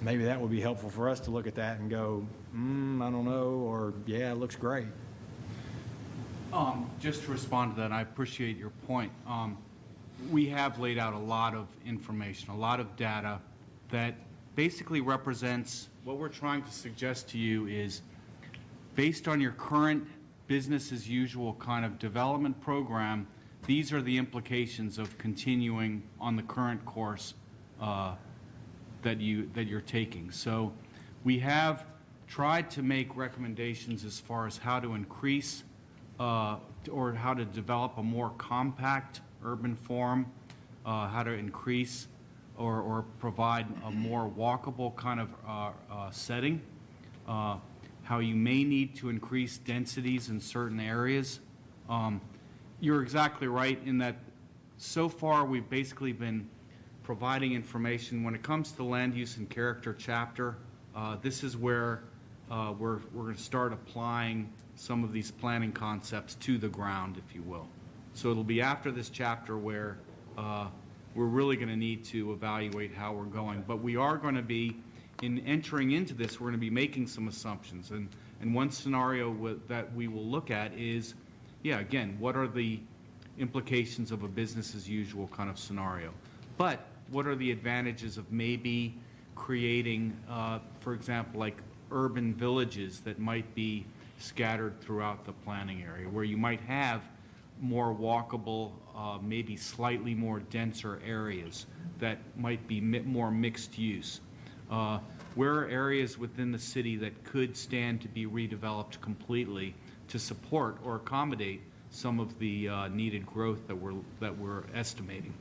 Maybe that would be helpful for us to look at that and go, I don't know, or yeah, it looks great. Just to respond to that, I appreciate your point. We have laid out a lot of information, a lot of data that basically represents what we're trying to suggest to you is based on your current business as usual kind of development program, these are the implications of continuing on the current course that you're taking. So we have tried to make recommendations as far as how to increase or how to develop a more compact urban form, how to increase or provide a more walkable kind of setting, how you may need to increase densities in certain areas. You're exactly right in that so far we've basically been providing information. When it comes to land use and character chapter, this is where we're going to start applying some of these planning concepts to the ground, if you will. So it'll be after this chapter where we're really going to need to evaluate how we're going. But we are going to be, in entering into this, we're going to be making some assumptions. And one scenario that we will look at is, yeah, again, what are the implications of a business as usual kind of scenario? But what are the advantages of maybe creating, for example, like urban villages that might be scattered throughout the planning area, where you might have more walkable, maybe slightly more denser areas that might be more mixed use. Where are areas within the city that could stand to be redeveloped completely to support or accommodate some of the needed growth that we're estimating?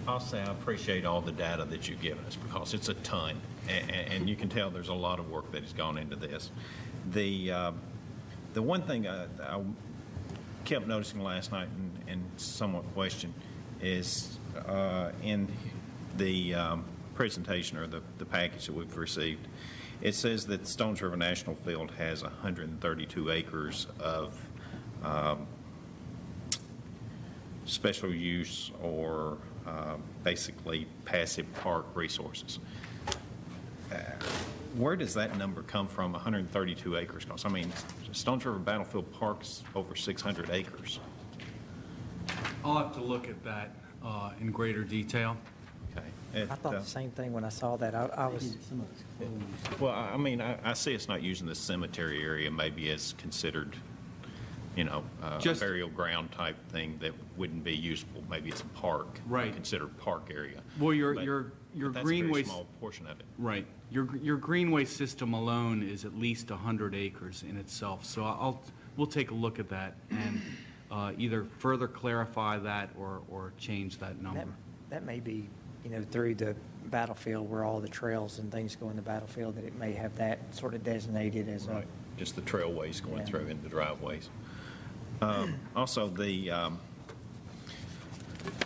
I'll say I appreciate all the data that you've given us because it's a ton, and you can tell there's a lot of work that has gone into this. The one thing I kept noticing last night and somewhat questioned is in the presentation or the package that we've received, it says that Stones River National Field has 132 acres of special use or basically passive park resources. Where does that number come from, 132 acres? Because, I mean, Stones River Battlefield Park's over 600 acres. I'll have to look at that in greater detail. Okay. I thought the same thing when I saw that. I was, Well, I mean, I see it's not using the cemetery area maybe as considered, a Just- burial ground type thing that wouldn't be usable. Maybe it's a park, Right. considered park area. Well, your But that's a greenway, very small portion of it. right? Your greenway system alone is at least 100 acres in itself. So we'll take a look at that and either further clarify that or change that number. that may be, through the battlefield where all the trails and things go in the battlefield, that it may have that sort of designated as Right. Just the trailways going Yeah. through and the driveways. Also,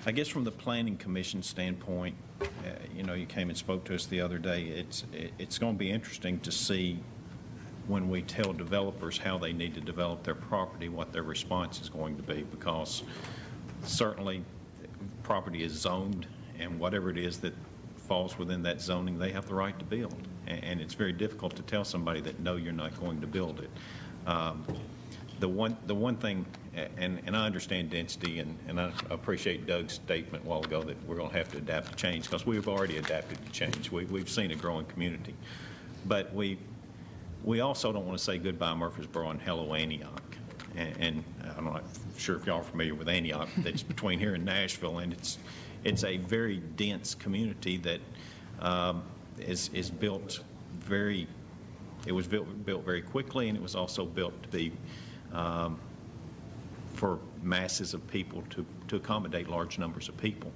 I guess from the Planning Commission standpoint, you came and spoke to us the other day. It's going to be interesting to see when we tell developers how they need to develop their property, what their response is going to be, because certainly property is zoned, and whatever it is that falls within that zoning, they have the right to build. And it's very difficult to tell somebody that, no, you're not going to build it. The one thing, and I understand density, and I appreciate Doug's statement a while ago that we're going to have to adapt to change, because we've already adapted to change. We've seen a growing community. But we also don't want to say goodbye Murfreesboro and hello Antioch. And I'm not sure if y'all are familiar with Antioch. That's between here and Nashville, and it's a very dense community that is built very. It was built very quickly, and it was also built to be for masses of people to accommodate large numbers of people.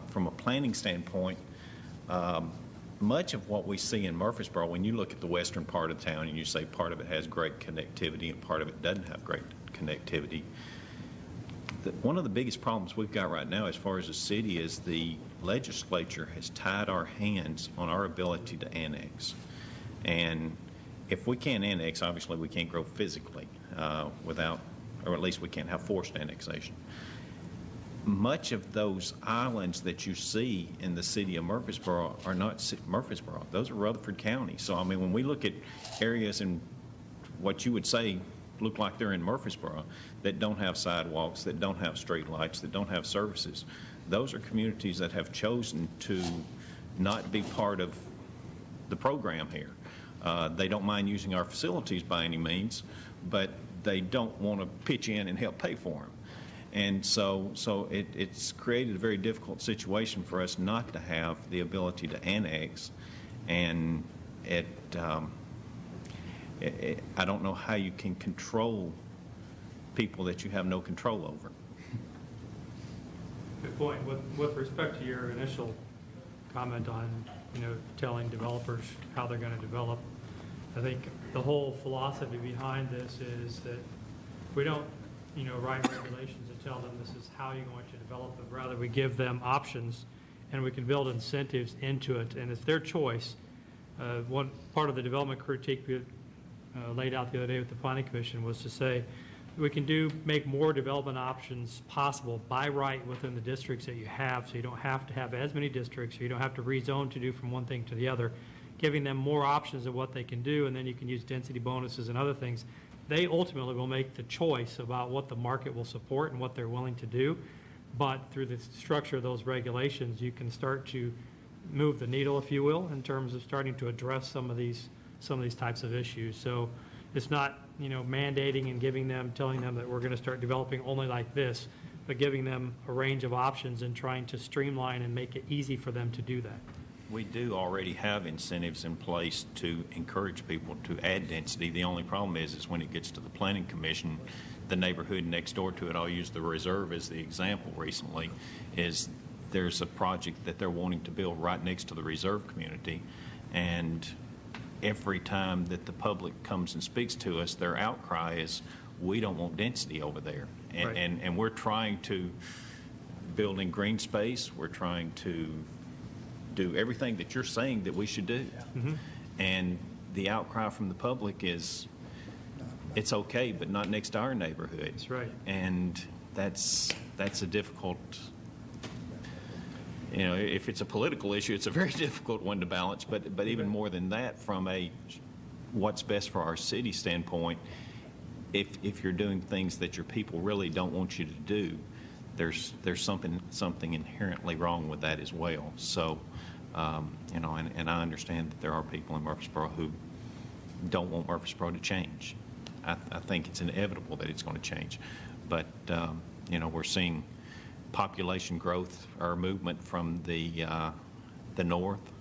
From a planning standpoint, much of what we see in Murfreesboro, when you look at the western part of town and you say part of it has great connectivity and part of it doesn't have great connectivity, one of the biggest problems we've got right now as far as the city is the legislature has tied our hands on our ability to annex. And if we can't annex, obviously we can't grow physically without, or at least we can't have forced annexation. Much of those islands that you see in the city of Murfreesboro are not Murfreesboro. Those are Rutherford County. So, I mean, when we look at areas in what you would say look like they're in Murfreesboro that don't have sidewalks, that don't have street lights, that don't have services, those are communities that have chosen to not be part of the program here. They don't mind using our facilities by any means, but they don't want to pitch in and help pay for them. And so it's created a very difficult situation for us not to have the ability to annex. And I don't know how you can control people that you have no control over. Good point. With respect to your initial comment on, telling developers how they're going to develop, I think the whole philosophy behind this is that we don't, write regulations and tell them this is how you're going to develop it. Rather, we give them options and we can build incentives into it. And it's their choice. One part of the development critique we laid out the other day with the Planning Commission was to say we can make more development options possible by right within the districts that you have, so you don't have to have as many districts, or you don't have to rezone to do from one thing to the other, giving them more options of what they can do, and then you can use density bonuses and other things. They ultimately will make the choice about what the market will support and what they're willing to do, but through the structure of those regulations, you can start to move the needle, if you will, in terms of starting to address some of these types of issues. So it's not, mandating and telling them that we're going to start developing only like this, but giving them a range of options and trying to streamline and make it easy for them to do that. We do already have incentives in place to encourage people to add density. The only problem is when it gets to the Planning Commission, the neighborhood next door to it, I'll use the Reserve as the example recently, is there's a project that they're wanting to build right next to the Reserve community, and every time that the public comes and speaks to us, their outcry is, we don't want density over there. And, right. and we're trying to build in green space. We're trying to do everything that you're saying that we should do. Mm-hmm. And the outcry from the public is, it's okay, but not next to our neighborhood. That's right. And that's a difficult, if it's a political issue, it's a very difficult one to balance. But even more than that, from a what's best for our city standpoint, if you're doing things that your people really don't want you to do, there's something inherently wrong with that as well. So, and I understand that there are people in Murfreesboro who don't want Murfreesboro to change. I think it's inevitable that it's going to change. But, we're seeing population growth or movement from the north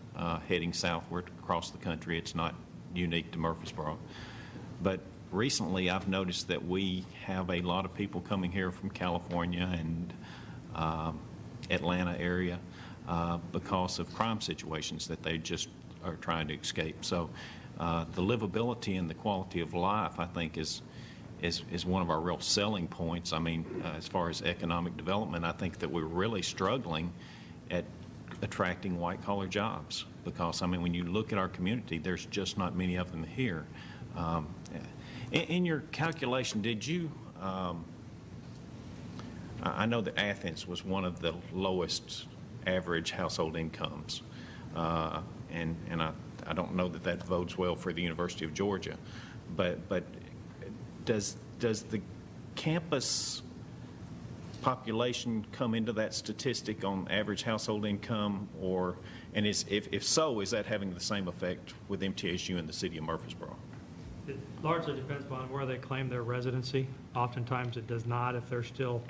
heading southward across the country. It's not unique to Murfreesboro. But recently I've noticed that we have a lot of people coming here from California and Atlanta area because of crime situations that they just are trying to escape. So the livability and the quality of life, I think, is one of our real selling points. I mean, as far as economic development, I think that we're really struggling at attracting white-collar jobs because, I mean, when you look at our community, there's just not many of them here. In your calculation, did you, I know that Athens was one of the lowest average household incomes, and I don't know that that bodes well for the University of Georgia, but does the campus population come into that statistic on average household income, and if so, is that having the same effect with MTSU in the city of Murfreesboro? It largely depends upon where they claim their residency. Oftentimes it does not if they're still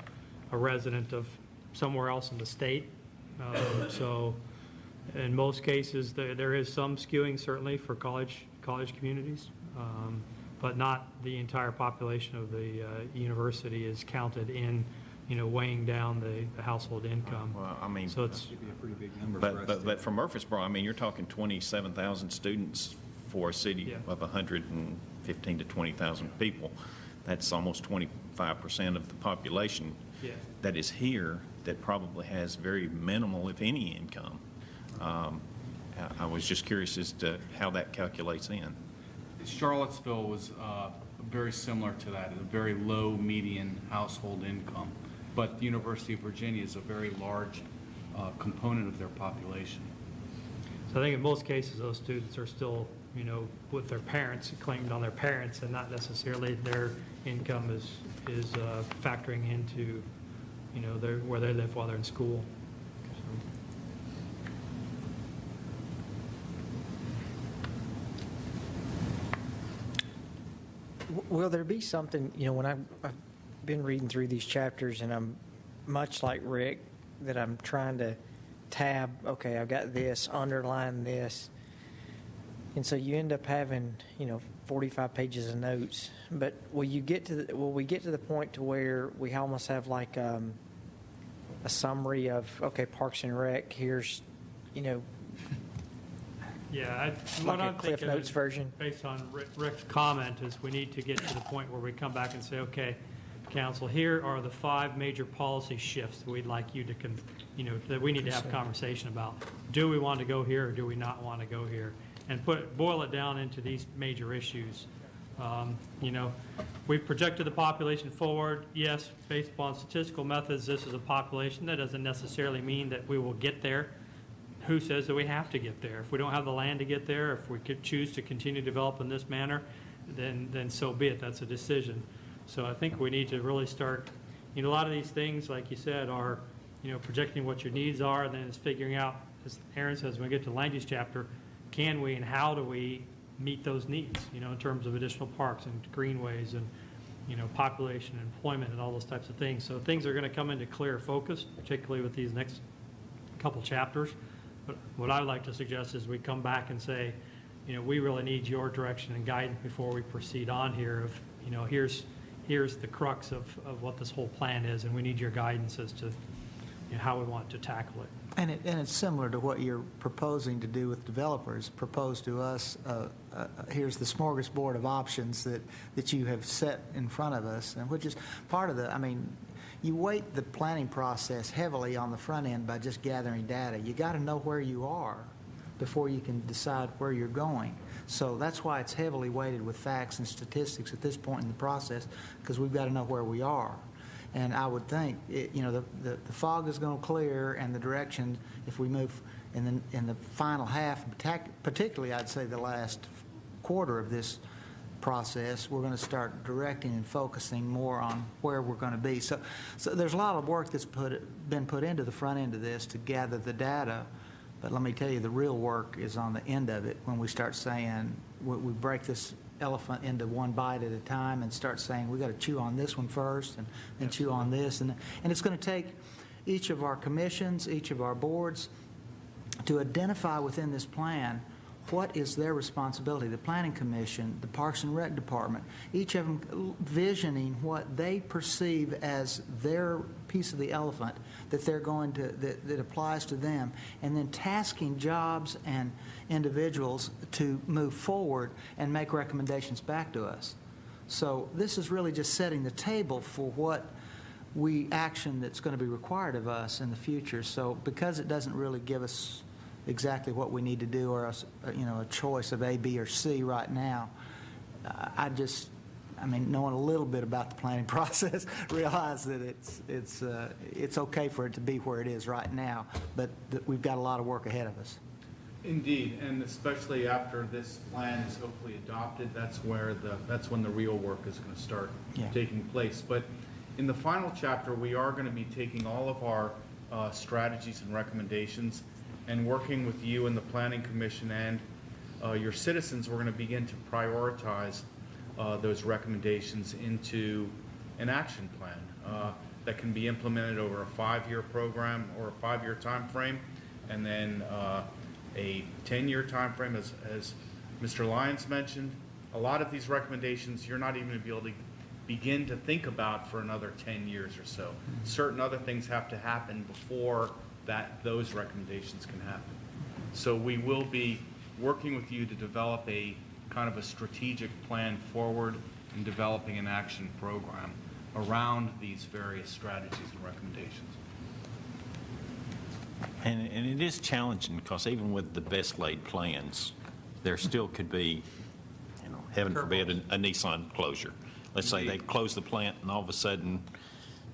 a resident of somewhere else in the state. So in most cases, there is some skewing certainly for college communities, but not the entire population of the university is counted in, weighing down the household income. Well, I mean, so it's It'd be a pretty big number for us. but for Murfreesboro, I mean, you're talking 27,000 students for a city Yeah. of 115 to 20,000 people. That's almost 25% of the population Yeah. that is here that probably has very minimal, if any, income. I was just curious as to how that calculates in. Charlottesville was very similar to that, a very low median household income. But the University of Virginia is a very large component of their population. So I think in most cases, those students are still, with their parents, claimed on their parents, and not necessarily their income is factoring into, where they live while they're in school. Will there be something, when I've been reading through these chapters, and I'm much like Rick, that I'm trying to tab, okay, I've got this, underline this. And so you end up having, 45 pages of notes. But will we get to the point to where we almost have like a summary of, okay, Parks and Rec, here's, Yeah, what like a I'm Cliff thinking Notes is, version? based on Rick's comment, is we need to get to the point where we come back and say, okay, council, here are the 5 major policy shifts that we'd like you to, that we need to have a conversation about. Do we want to go here, or do we not want to go here? And boil it down into these major issues. We've projected the population forward. Yes, based upon statistical methods, this is a population. That doesn't necessarily mean that we will get there. Who says that we have to get there? If we don't have the land to get there, if we could choose to continue to develop in this manner, then so be it. That's a decision. So I think we need to really start, a lot of these things, like you said, are, projecting what your needs are, and then it's figuring out, as Aaron says, when we get to the land use chapter, can we and how do we meet those needs, in terms of additional parks and greenways and, population and employment and all those types of things. So things are going to come into clear focus, particularly with these next couple chapters. But what I would like to suggest is we come back and say, we really need your direction and guidance before we proceed on here of, here's the crux of what this whole plan is, and we need your guidance as to how we want to tackle it. And it's similar to what you're proposing to do with developers. Propose to us, here's the smorgasbord of options that you have set in front of us, and which is part of you weight the planning process heavily on the front end by just gathering data. You got to know where you are before you can decide where you're going. So that's why it's heavily weighted with facts and statistics at this point in the process, because we've got to know where we are. And I would think, the fog is going to clear, and the direction, if we move in the final half, particularly I'd say the last quarter of this process, we're going to start directing and focusing more on where we're going to be. So there's a lot of work that's been put into the front end of this to gather the data, but let me tell you, the real work is on the end of it when we start saying, we break this elephant into one bite at a time and start saying, we got to chew on this one first and then chew on this. And it's going to take each of our commissions, each of our boards, to identify within this plan what is their responsibility. The Planning Commission, the Parks and Rec Department, each of them visioning what they perceive as their piece of the elephant that they're going to, that applies to them, and then tasking jobs and individuals to move forward and make recommendations back to us. So this is really just setting the table for what action that's going to be required of us in the future. So because it doesn't really give us exactly what we need to do, or a choice of A, B, or C right now, knowing a little bit about the planning process, realize that it's okay for it to be where it is right now, but that we've got a lot of work ahead of us. Indeed, and especially after this plan is hopefully adopted, that's when the real work is going to start taking place. But in the final chapter, we are going to be taking all of our strategies and recommendations and working with you and the Planning Commission and your citizens. We're going to begin to prioritize those recommendations into an action plan that can be implemented over a 5-year program or a 5-year time frame, and then a 10-year time frame, as Mr. Lyons mentioned. A lot of these recommendations you're not even going to be able to begin to think about for another 10 years or so. Certain other things have to happen before those recommendations can happen. So we will be working with you to develop a kind of a strategic plan forward in developing an action program around these various strategies and recommendations. And it is challenging because even with the best laid plans, there still could be, heaven forbid, a Nissan closure. Let's say they close the plant and all of a sudden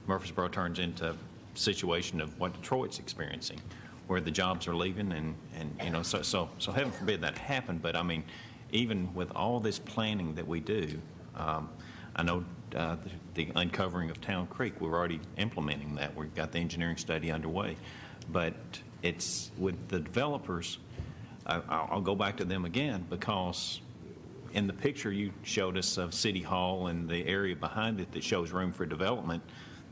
Murfreesboro turns into a situation of what Detroit's experiencing, where the jobs are leaving and so heaven forbid that happen. But I mean, even with all this planning that we do, I know the uncovering of Town Creek, we're already implementing that. We've got the engineering study underway. But it's with the developers, I'll go back to them again, because in the picture you showed us of City Hall and the area behind it that shows room for development,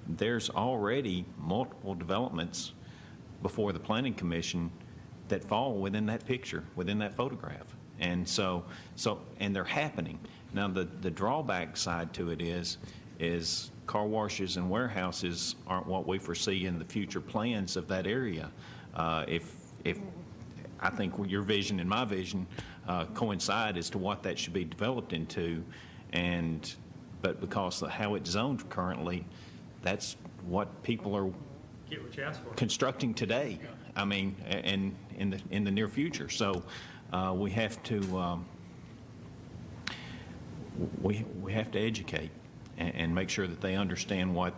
there's already multiple developments before the Planning Commission that fall within that picture, within that photograph. And and they're happening. Now, the drawback side to it is car washes and warehouses aren't what we foresee in the future plans of that area. If I think your vision and my vision coincide as to what that should be developed into, but because of how it's zoned currently, that's what people are Get what you asked for. constructing today. I mean, and in the near future. So we have to we have to educate and make sure that they understand what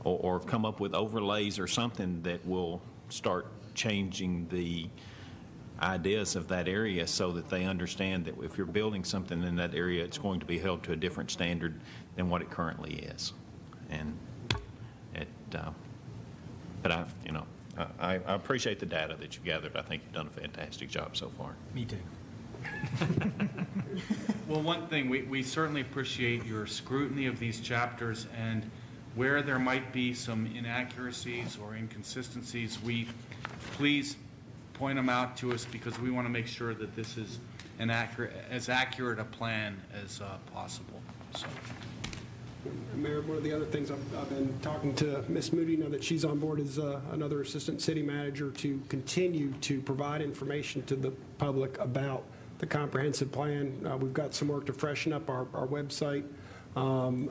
or come up with overlays or something that will start changing the ideas of that area so that they understand that if you're building something in that area, it's going to be held to a different standard than what it currently is. And but I appreciate the data that you've gathered. I think you've done a fantastic job so far. Me too. Well, one thing, we certainly appreciate your scrutiny of these chapters, and where there might be some inaccuracies or inconsistencies, please point them out to us, because we want to make sure that this is as accurate a plan as possible. So. Mayor, one of the other things I've been talking to Ms. Moody, now that she's on board as another assistant city manager, to continue to provide information to the public about the comprehensive plan. We've got some work to freshen up our website.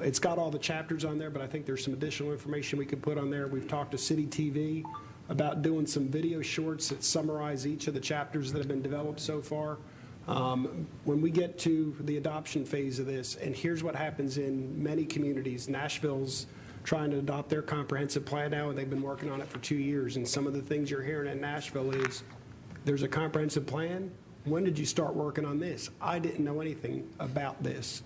It's got all the chapters on there, but I think there's some additional information we could put on there. We've talked to City TV about doing some video shorts that summarize each of the chapters that have been developed so far. When we get to the adoption phase of this, and here's what happens in many communities, Nashville's trying to adopt their comprehensive plan now, and they've been working on it for 2 years. And some of the things you're hearing in Nashville is, there's a comprehensive plan. When did you start working on this? I didn't know anything about this.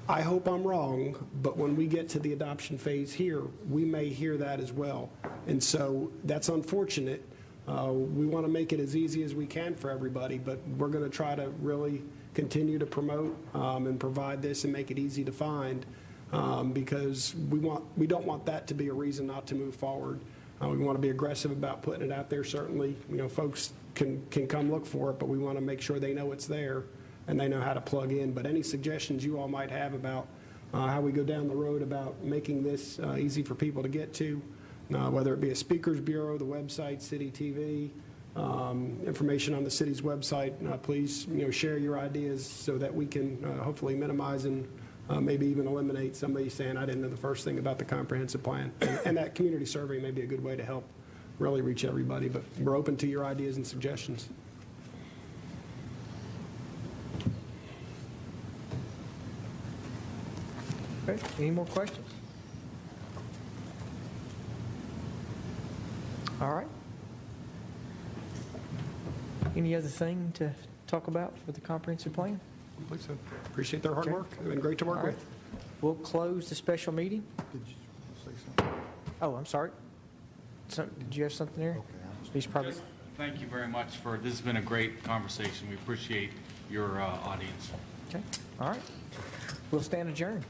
I hope I'm wrong, but when we get to the adoption phase here, we may hear that as well. And so that's unfortunate. We want to make it as easy as we can for everybody, but we're going to try to really continue to promote and provide this and make it easy to find, because we don't want that to be a reason not to move forward. We want to be aggressive about putting it out there. Certainly, folks can come look for it, but we want to make sure they know it's there and they know how to plug in. But any suggestions you all might have about how we go down the road about making this easy for people to get to, whether it be a speakers bureau, the website, City TV, information on the city's website, please share your ideas so that we can hopefully minimize and maybe even eliminate somebody saying, I didn't know the first thing about the comprehensive plan. And that community survey may be a good way to help really reach everybody, but we're open to your ideas and suggestions. Okay, any more questions? All right. Any other thing to talk about with the comprehensive plan? I believe so. Appreciate their hard Okay. work. They've been great to work All right. with. We'll close the special meeting. Did you say something? Oh, I'm sorry. Did you have something there? Okay, He's probably, Just thank you very much this has been a great conversation. We appreciate your audience. okay, all right. We'll stand adjourned.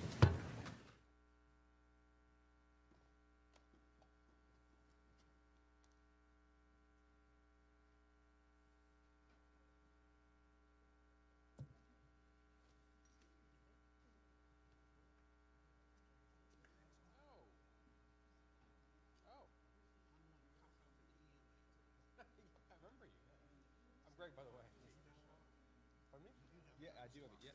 Greg, by the way. Pardon me? Yeah, I do have it. Yeah.